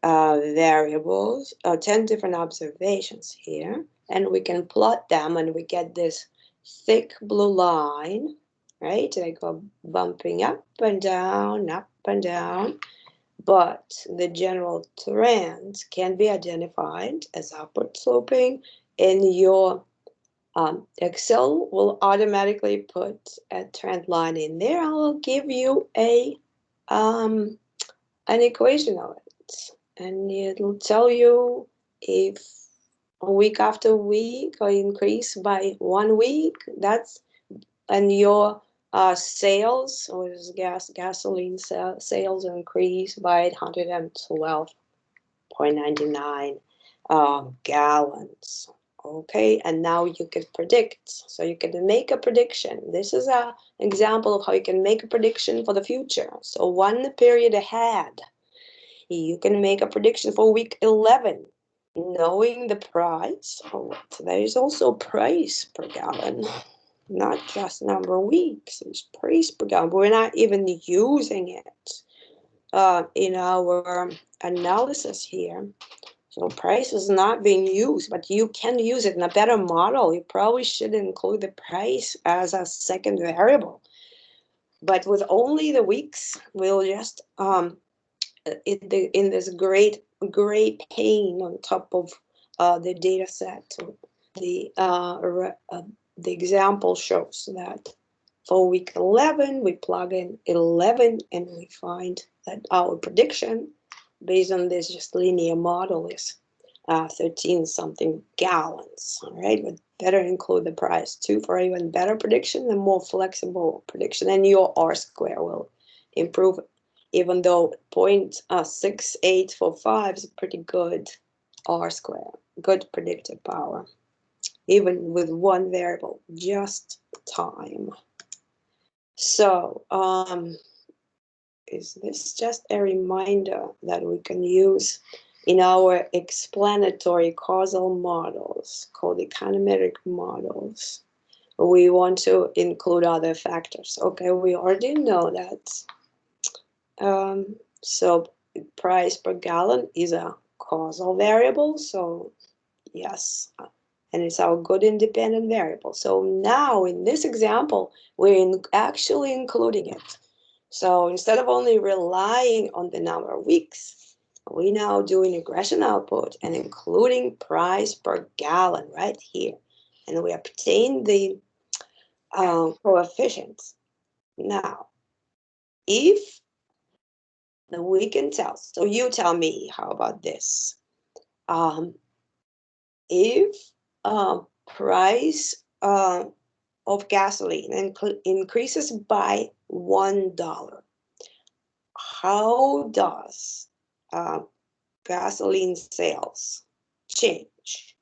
variables, 10 different observations here, and we can plot them, and we get this thick blue line, right? They go bumping up and down, up and down. But the general trend can be identified as upward sloping, and your Excel will automatically put a trend line in there. I'll give you an equation of it, and it'll tell you if week after week or increase by 1 week, and your sales, or gasoline sales increase by 812.99 gallons. Okay, and now you can predict. So you can make a prediction. This is an example of how you can make a prediction for the future. So 1 period ahead, you can make a prediction for week 11, knowing the price. There is also price per gallon, not just number of weeks. It's price per gallon. We're not even using it in our analysis here. So price is not being used, but you can use it in a better model. You probably should include the price as a second variable. But with only the weeks, we'll just in this great pane on top of the data set. The example shows that for week 11, we plug in 11 and we find that our prediction based on this just linear model is 13 something gallons. All right, but better include the price too for even better prediction and more flexible prediction. And your R square will improve, even though 0.6845 is pretty good R square, good predictive power, even with one variable, just time. So, is this just a reminder that we can use in our explanatory causal models called econometric models? We want to include other factors. Okay, we already know that. So price per gallon is a causal variable. So yes, and it's our good independent variable. So now in this example, we're actually including it. So instead of only relying on the number of weeks, we now doing regression output and including price per gallon right here. And we obtain the coefficients. Now, if we can tell, so you tell me, how about this? If price of gasoline increases by $1, how does gasoline sales change?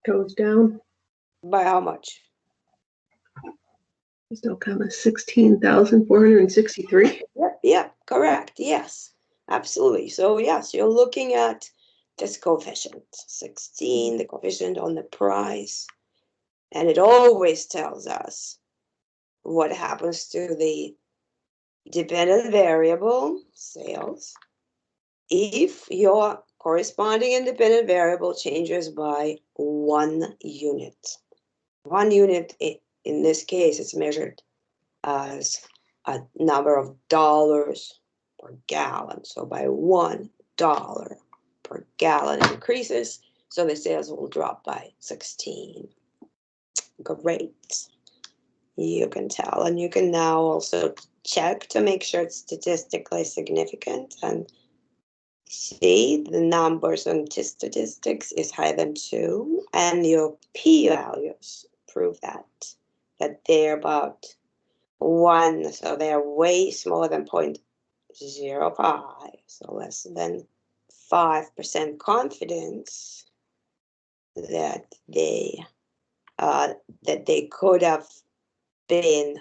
Goes down. By how much? Still count as 16,463. Yep, correct. Yes, absolutely. So yes, you're looking at this coefficient, 16, the coefficient on the price, and it always tells us what happens to the dependent variable, sales, if your corresponding independent variable changes by 1 unit. 1 unit, in this case, it's measured as a number of dollars per gallon. So by $1 per gallon increases, so the sales will drop by 16. Great. You can tell, and you can now also check to make sure it's statistically significant and see the numbers on statistics is higher than 2, and your p-values prove that they're about 1, so they're way smaller than 0.05, so less than 5% confidence that they could have been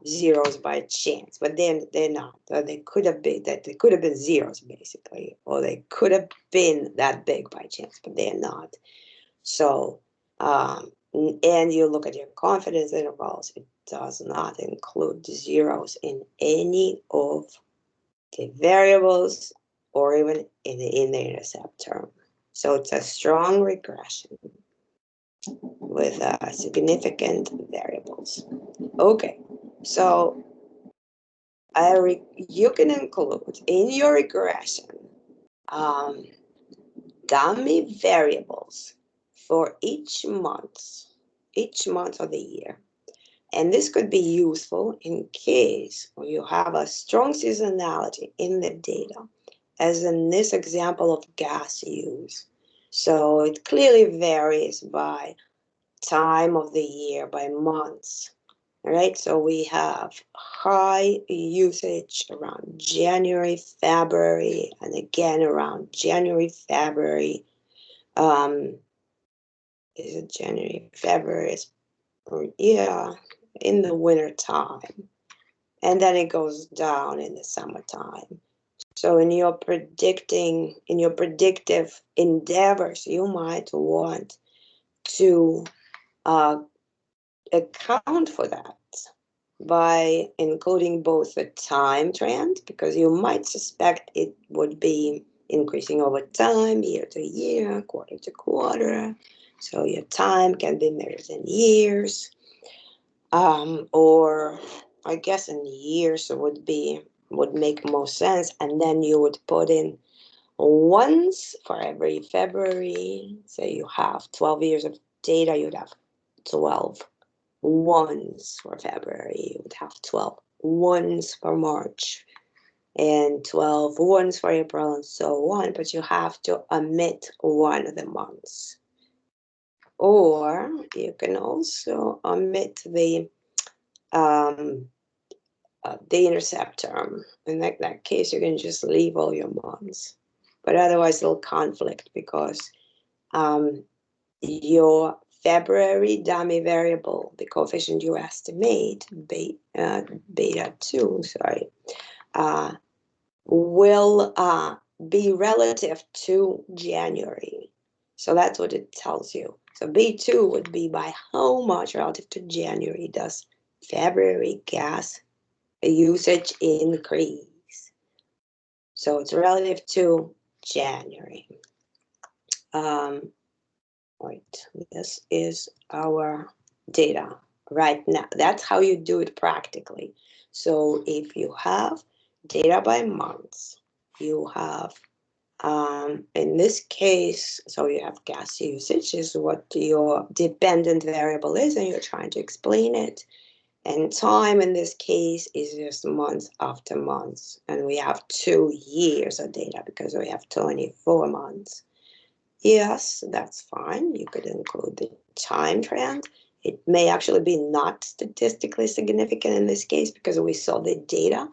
zeros by chance, but then they're not. They could have been zeros basically, or they could have been that big by chance, but they're not. So, and you look at your confidence intervals, it does not include zeros in any of the variables or even in the intercept term. So it's a strong regression with significant variables. Okay, so you can include in your regression dummy variables for each month of the year. And this could be useful in case you have a strong seasonality in the data, as in this example of gas use. So it clearly varies by time of the year, by months. All right, so we have high usage around January, February, and again around January, February. Is it January, February? Yeah, in the winter time. And then it goes down in the summertime. So in your predictive endeavors, you might want to account for that by including both the time trend, because you might suspect it would be increasing over time, year to year, quarter to quarter. So your time can be measured in years. Or I guess in years would make more sense, and then you would put in once for every February. Say you have 12 years of data, you'd have 12 ones for February, you would have 12 ones for March, and 12 ones for April, and so on, but you have to omit one of the months. Or you can also omit the intercept term. In that case, you can just leave all your months. But otherwise, it'll conflict because your February dummy variable, the coefficient you estimate, beta 2, sorry, will be relative to January. So that's what it tells you. So B2 would be by how much relative to January does February gas usage increase. So it's relative to January. Right, this is our data right now. That's how you do it practically. So if you have data by months, you have, in this case, so you have gas usage is what your dependent variable is, and you're trying to explain it. And time in this case is just months after months. And we have 2 years of data because we have 24 months. Yes, that's fine. You could include the time trend. It may actually be not statistically significant in this case because we saw the data.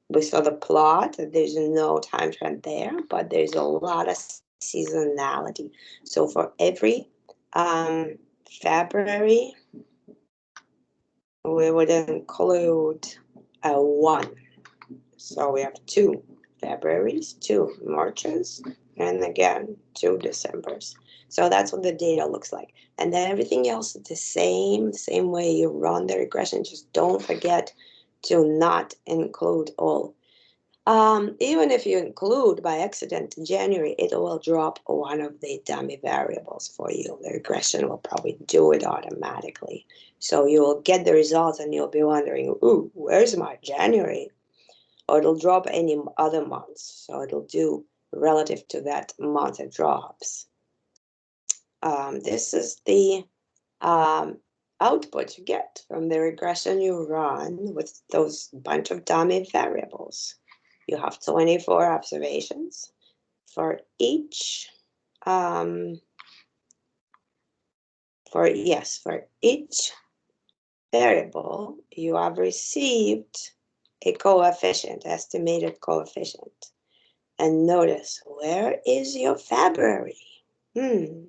We saw the plot. There's no time trend there, but there's a lot of seasonality. So for every February, we would include a 1. So we have 2 Februarys, 2 Marches, and again 2 Decembers. So that's what the data looks like. And then everything else is the same way you run the regression. Just don't forget to not include all. Even if you include by accident January, it will drop one of the dummy variables for you. The regression will probably do it automatically. So you will get the results and you'll be wondering, ooh, where's my January? Or it'll drop any other months. So it'll do relative to that month it drops. This is the output you get from the regression you run with those bunch of dummy variables. You have 24 observations for each for each variable you have received a coefficient, estimated coefficient. And notice, where is your February? There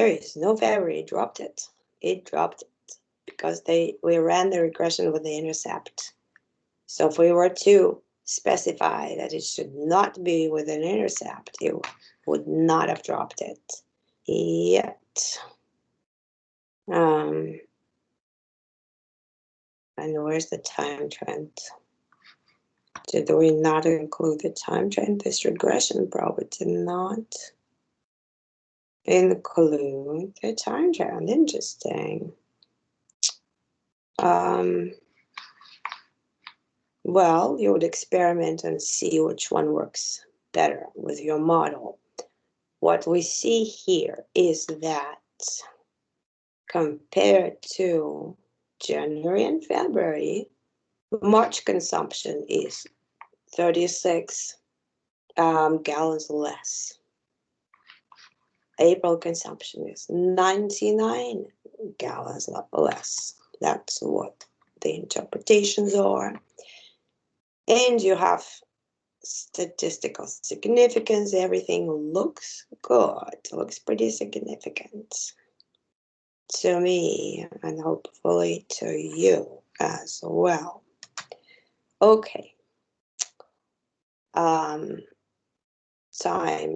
is no February. It dropped it. It dropped it because we ran the regression with the intercept. So if we were to specify that it should not be with an intercept, it would not have dropped it yet. And where's the time trend? Did we not include the time trend? This regression probably did not include the time trend. Interesting. Well, you would experiment and see which one works better with your model. What we see here is that compared to January and February, March consumption is 36 gallons less. April consumption is 99 gallons less. That's what the interpretations are. And you have statistical significance. Everything looks good, looks pretty significant to me, and hopefully to you as well. Okay. Time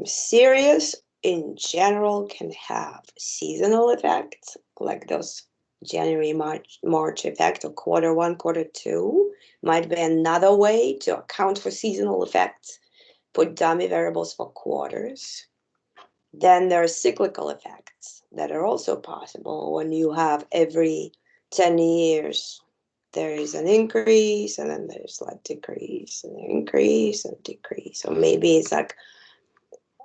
series in general can have seasonal effects, like those January, March effect, or quarter 1, quarter 2 might be another way to account for seasonal effects. Put dummy variables for quarters. Then there are cyclical effects that are also possible when you have every 10 years there is an increase and then there's like decrease and increase and decrease. So maybe it's like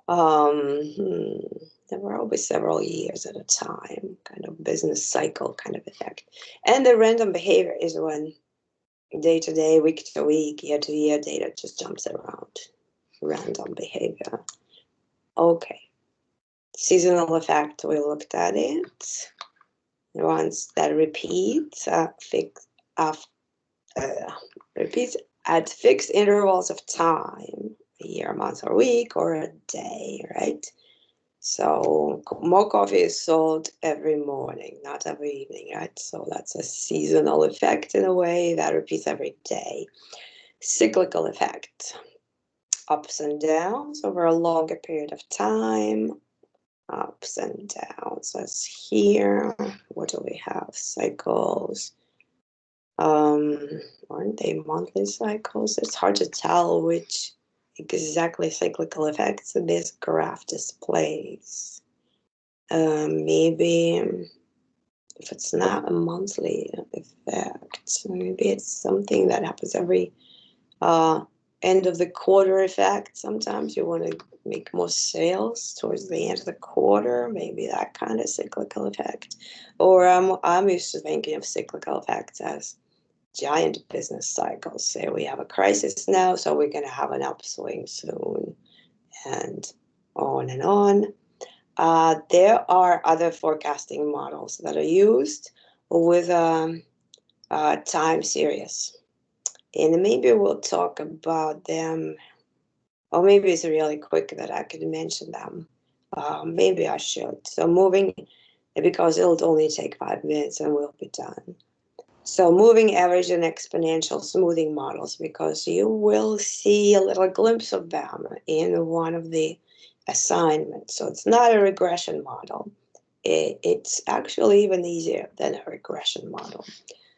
there were always several years at a time, kind of business cycle kind of effect. And the random behavior is when day to day, week to week, year to year data just jumps around. Random behavior. Okay. Seasonal effect, we looked at it. The ones that repeat, repeats at fixed intervals of time, a year, month, or week, or a day, right? So more coffee is sold every morning, not every evening, right? So that's a seasonal effect in a way that repeats every day. Cyclical effect, ups and downs over a longer period of time, ups and downs. As here, what do we have? Cycles. Aren't they monthly cycles? It's hard to tell which exactly cyclical effects this graph displays. Maybe if it's not a monthly effect, maybe it's something that happens every end of the quarter effect. Sometimes you want to make more sales towards the end of the quarter, maybe that kind of cyclical effect. Or I'm used to thinking of cyclical effects as giant business cycles. Say we have a crisis now, so we're going to have an upswing soon, and on and on. There are other forecasting models that are used with time series. And maybe we'll talk about them, or maybe it's really quick that I could mention them. Maybe I should. So moving, because it'll only take 5 minutes and we'll be done. So moving average and exponential smoothing models, because you will see a little glimpse of them in one of the assignments. So it's not a regression model. It's actually even easier than a regression model.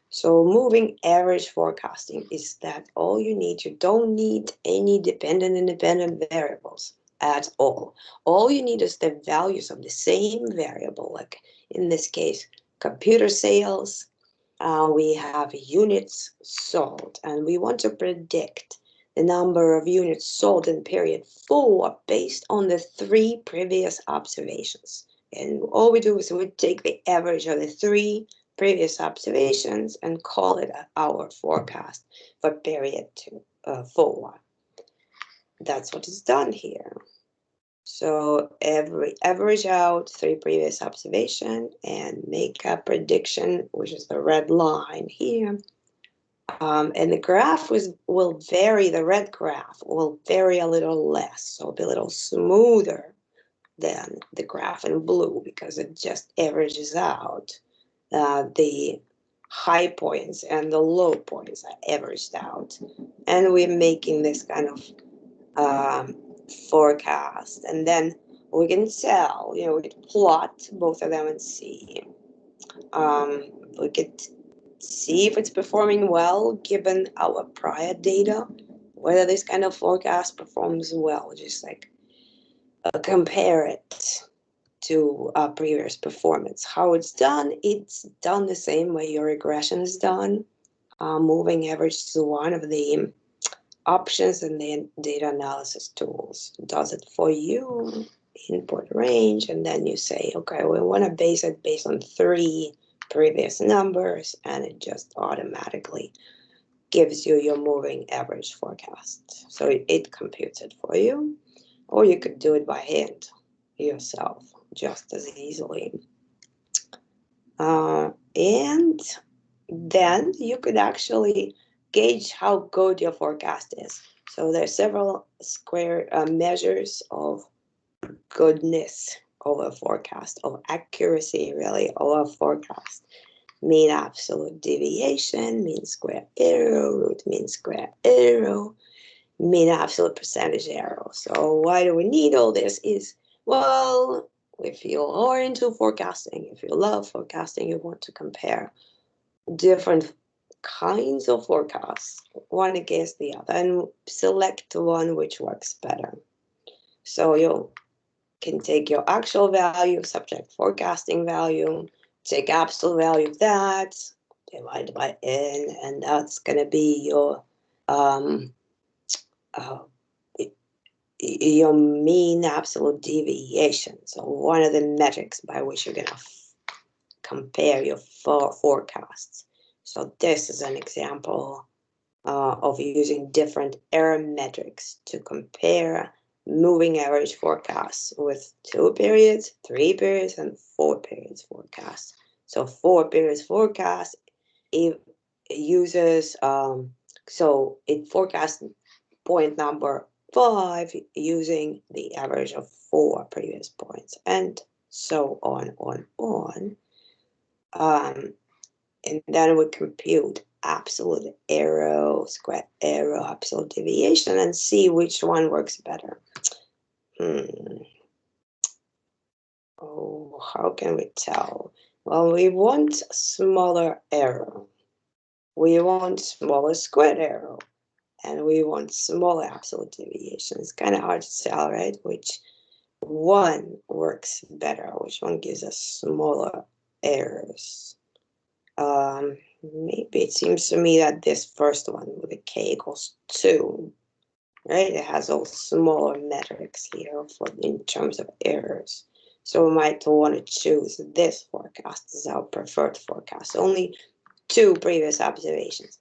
So moving average forecasting is that all you need, you don't need any independent variables at all. All you need is the values of the same variable, like in this case, computer sales. We have units sold, and we want to predict the number of units sold in period 4 based on the 3 previous observations. And all we do is we take the average of the 3 previous observations and call it our forecast for period 4. That's what is done here. So average out 3 previous observation and make a prediction, which is the red line here. And the graph will vary, the red graph will vary a little less, so it'll be a little smoother than the graph in blue because it just averages out. The high points and the low points are averaged out. And we're making this kind of forecast, and then we can tell, we could plot both of them and see. We could see if it's performing well given our prior data, whether this kind of forecast performs well, just like compare it to previous performance. How it's done the same way your regression is done. Moving average to one of the options and then data analysis tools does it for you. Input range, and then you say, okay, we want to base it based on 3 previous numbers, and it just automatically gives you your moving average forecast. So it computes it for you, or you could do it by hand yourself just as easily. And then you could actually gauge how good your forecast is. So there's several measures of goodness of a forecast, of accuracy really of a forecast. Mean absolute deviation, mean square error, root mean square error, mean absolute percentage error. So why do we need all this is, well, if you are into forecasting, if you love forecasting, you want to compare different kinds of forecasts, one against the other, and select the one which works better. So can take your actual value, subtract forecasting value, take absolute value of that, divide by n, and that's going to be your uh, your mean absolute deviation. So one of the metrics by which you're going to compare your forecasts. So this is an example of using different error metrics to compare moving average forecasts with 2 periods, 3 periods, and 4 periods forecasts. So 4 periods forecast, it uses, so it forecasts point number 5 using the average of 4 previous points, and so on. And then we compute absolute error, square error, absolute deviation, and see which one works better. Oh, how can we tell? Well, we want smaller error. We want smaller squared error. And we want smaller absolute deviation. It's kind of hard to tell, right? Which one works better? Which one gives us smaller errors? Maybe it seems to me that this first one with a k equals 2, right? It has all smaller metrics here for in terms of errors. So we might want to choose this forecast as our preferred forecast. Only 2 previous observations,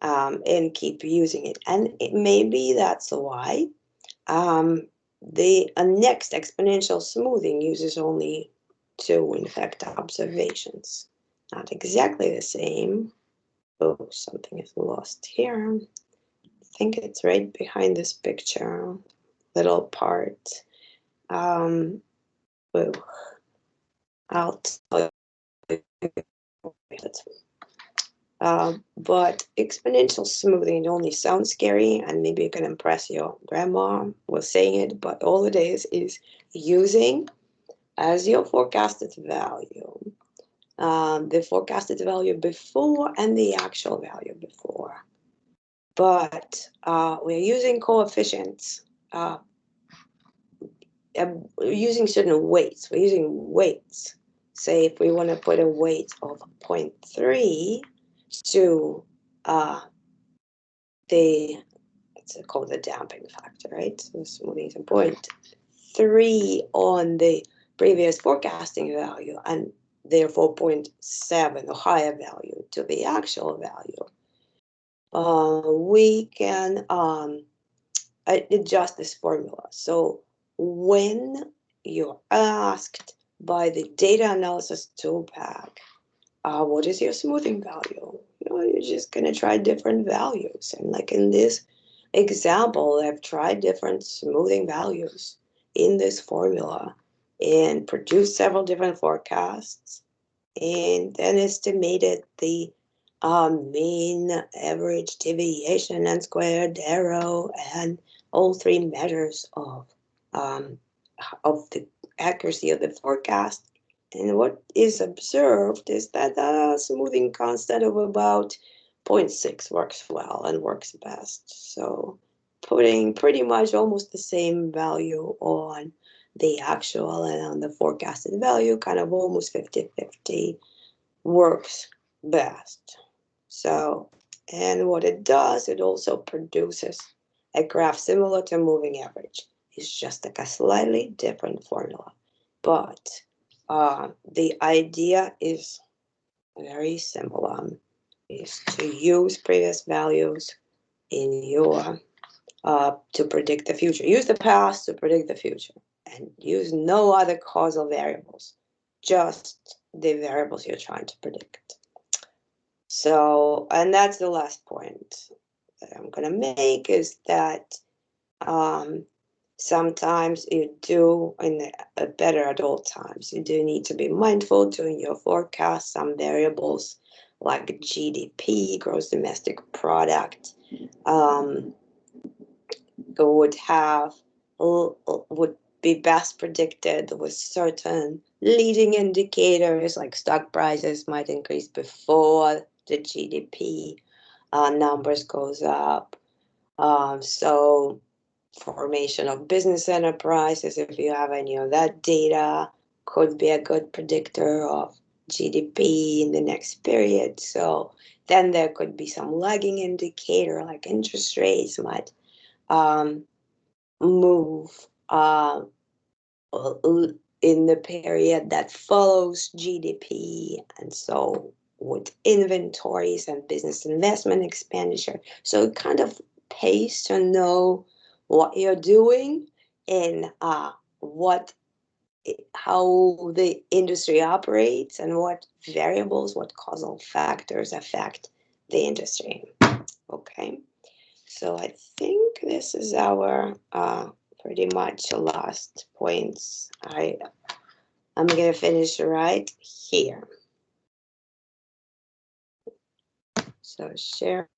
and keep using it. And maybe that's why the next exponential smoothing uses only 2, in fact, observations. Not exactly the same. Oh, something is lost here. I think it's right behind this picture, little part. Oh, I'll tell you. But exponential smoothing only sounds scary, and maybe you can impress your grandma with saying it, but all it is using as your forecasted value the forecasted value before and the actual value before. But we're using coefficients, we're using certain weights. We're using weights. Say if we want to put a weight of 0.3 to it's called the damping factor, right? So smoothing is 0.3 on the previous forecasting value, and therefore 0.7 or higher value to the actual value. We can adjust this formula. So when you're asked by the data analysis toolpack, what is your smoothing value? You're just going to try different values. And like in this example, I've tried different smoothing values in this formula and produced several different forecasts, and then estimated the mean, average, deviation, and squared error, and all 3 measures of the accuracy of the forecast. And what is observed is that the smoothing constant of about 0.6 works well and works best. So putting pretty much almost the same value on the actual and on the forecasted value, kind of almost 50-50, works best. So, and what it does, it also produces a graph similar to moving average. It's just like a slightly different formula. But the idea is very similar, is to use previous values in your to predict the future. Use the past to predict the future, and use no other causal variables, just the variables you're trying to predict. So, and that's the last point that I'm going to make, is that sometimes you do, better at all times, you do need to be mindful to in your forecast some variables like GDP, gross domestic product, would be best predicted with certain leading indicators, like stock prices might increase before the GDP numbers goes up. So formation of business enterprises, if you have any of that data, could be a good predictor of GDP in the next period. So then there could be some lagging indicator like interest rates might move in the period that follows GDP, and so with inventories and business investment expenditure. So it kind of pays to know what you're doing and how the industry operates and what variables, what causal factors affect the industry. Okay, so I think this is our pretty much last points. I'm gonna finish right here. So share.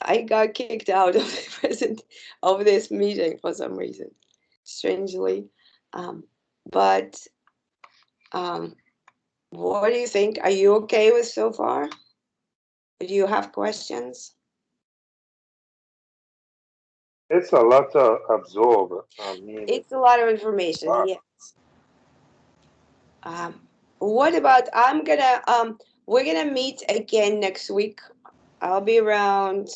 I got kicked out of of this meeting for some reason, strangely. But what do you think? Are you okay with so far? Do you have questions? It's a lot to absorb. I mean, It's a lot of information, yes. What about we're gonna meet again next week. I'll be around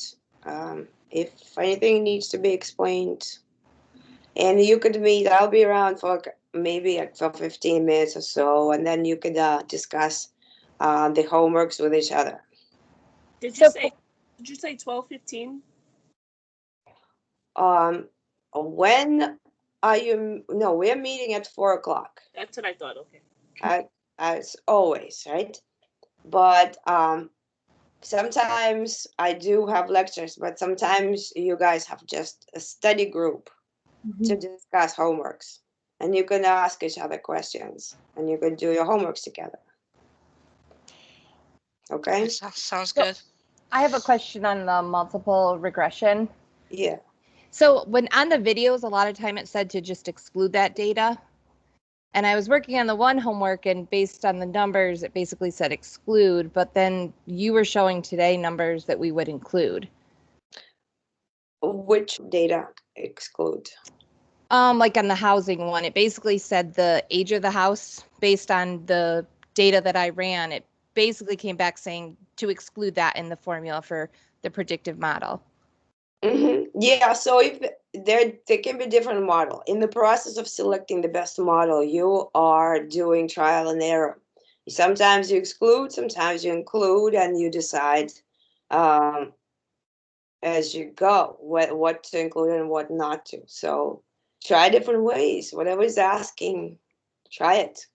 if anything needs to be explained. And you could meet, I'll be around for maybe for 15 minutes or so, and then you could discuss the homeworks with each other. Did you say 12:15? When are you? No, we're meeting at 4 o'clock. That's what I thought. Okay. As always, right? But sometimes I do have lectures, but sometimes you guys have just a study group to discuss homeworks, and you can ask each other questions, and you can do your homeworks together. Okay? Sounds good. I have a question on the multiple regression. Yeah. So when on the videos, a lot of time it said to just exclude that data. And I was working on the one homework, and based on the numbers, it basically said exclude, but then you were showing today numbers that we would include. Which data exclude? Like on the housing one, it basically said the age of the house based on the data that I ran. It basically came back saying to exclude that in the formula for the predictive model. Yeah, so if there can be different model. In the process of selecting the best model, you are doing trial and error. Sometimes you exclude, sometimes you include, and you decide as you go what to include and what not to. So try different ways. Whatever is asking, try it.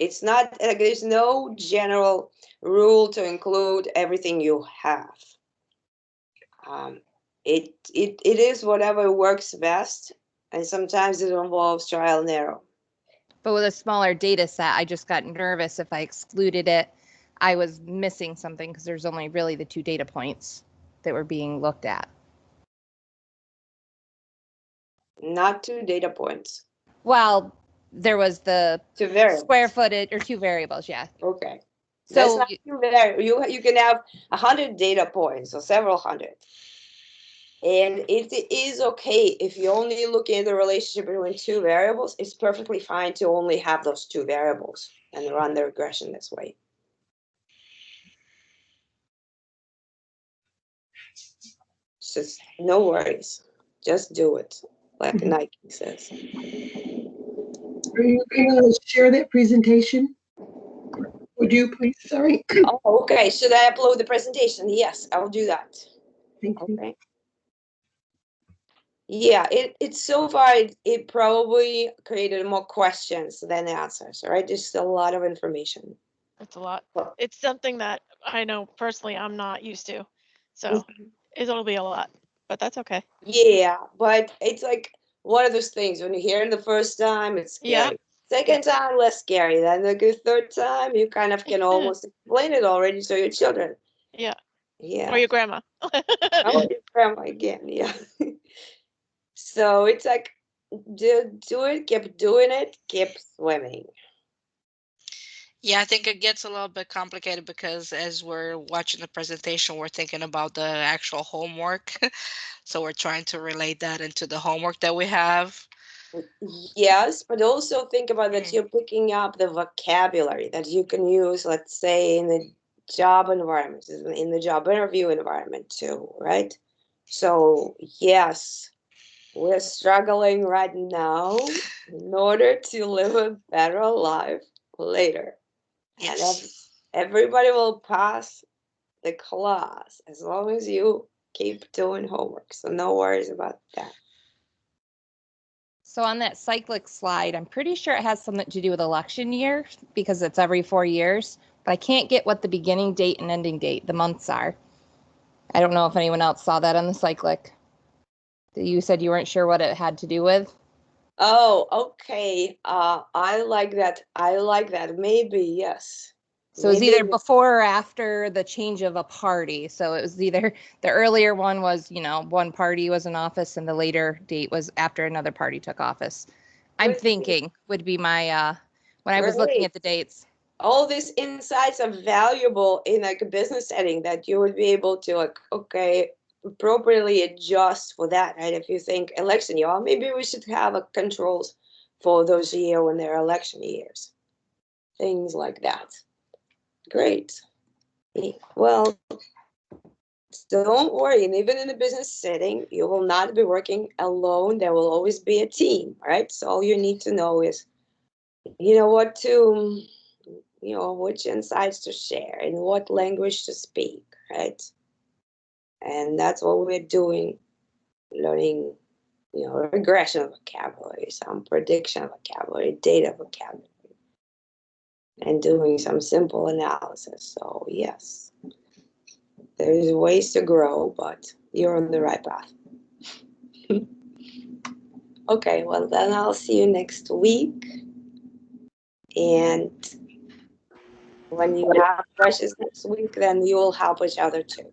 It's not like there's no general rule to include everything you have. It is whatever works best, and sometimes it involves trial and error. But with a smaller data set, I just got nervous if I excluded it, I was missing something because there's only really the 2 data points that were being looked at. Not 2 data points. Well, there was the 2 variables. Square footage, or 2 variables, yeah. Okay. So that's not 2 variables. You can have 100 data points or several hundred. And it is okay if you only look at the relationship between 2 variables. It's perfectly fine to only have those 2 variables and run the regression this way. Just no worries. Just do it, like Nike says. Are you going to share that presentation? Would you please? Sorry. Oh, okay. Should I upload the presentation? Yes, I'll do that. Thank you. Okay. Yeah, it's so far it probably created more questions than answers, right? Just a lot of information. It's a lot. Well, It's something that I know personally I'm not used to. So it'll be a lot, but that's okay. yeah, but it's like one of those things when you hear it the first time, it's Yeah. scary. Second time, less scary. Then the good third time, you kind of can almost explain it already to your children. Yeah. Yeah. Or your grandma. Oh, your grandma again. Yeah. So it's like do it, keep doing it, keep swimming. Yeah, I think it gets a little bit complicated because as we're watching the presentation, we're thinking about the actual homework. So we're trying to relate that into the homework that we have. Yes, but also think about that you're picking up the vocabulary that you can use, let's say, in the job environment, in the job interview environment too, right? So, yes, we're struggling right now in order to live a better life later. And Yes. everybody will pass the class as long as you keep doing homework. So, no worries about that. So on that cyclic slide, I'm pretty sure it has something to do with election year because it's every 4 years, but I can't get what the beginning date and ending date, the months are. I don't know if anyone else saw that on the cyclic. You said you weren't sure what it had to do with. Oh, okay. I like that. I like that. Maybe, yes. So it was Maybe either before or after the change of a party. So it was either the earlier one was, one party was in office and the later date was after another party took office. I'm Great. thinking would be my when I was looking at the dates. all these insights are valuable in like a business setting that you would be able to like, okay, appropriately adjust for that, right? If you think election year, or maybe we should have a controls for those year when they're election years. Things like that. Great. Well, don't worry, and even in a business setting, you will not be working alone. There will always be a team, right? So all you need to know is, what to, which insights to share and what language to speak, right? And that's what we're doing, learning, regression vocabulary, some prediction vocabulary, data vocabulary, and doing some simple analysis. So yes, there's ways to grow, but you're on the right path. Okay, well then I'll see you next week. And when you have questions next week, then you will help each other too.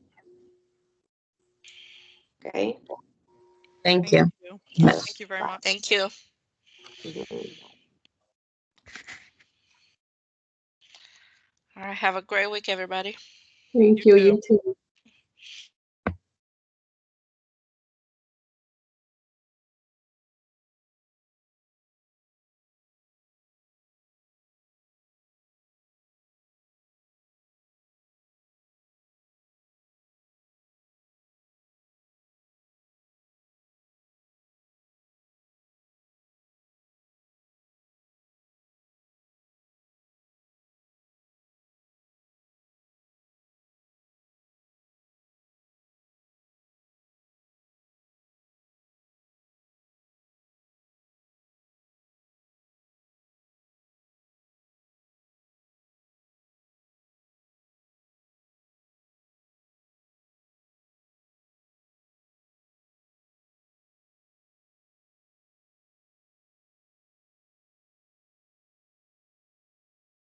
Okay? Thank you. Thank you very much. Thank you. All right. Have a great week, everybody. Thank You you. too. You too.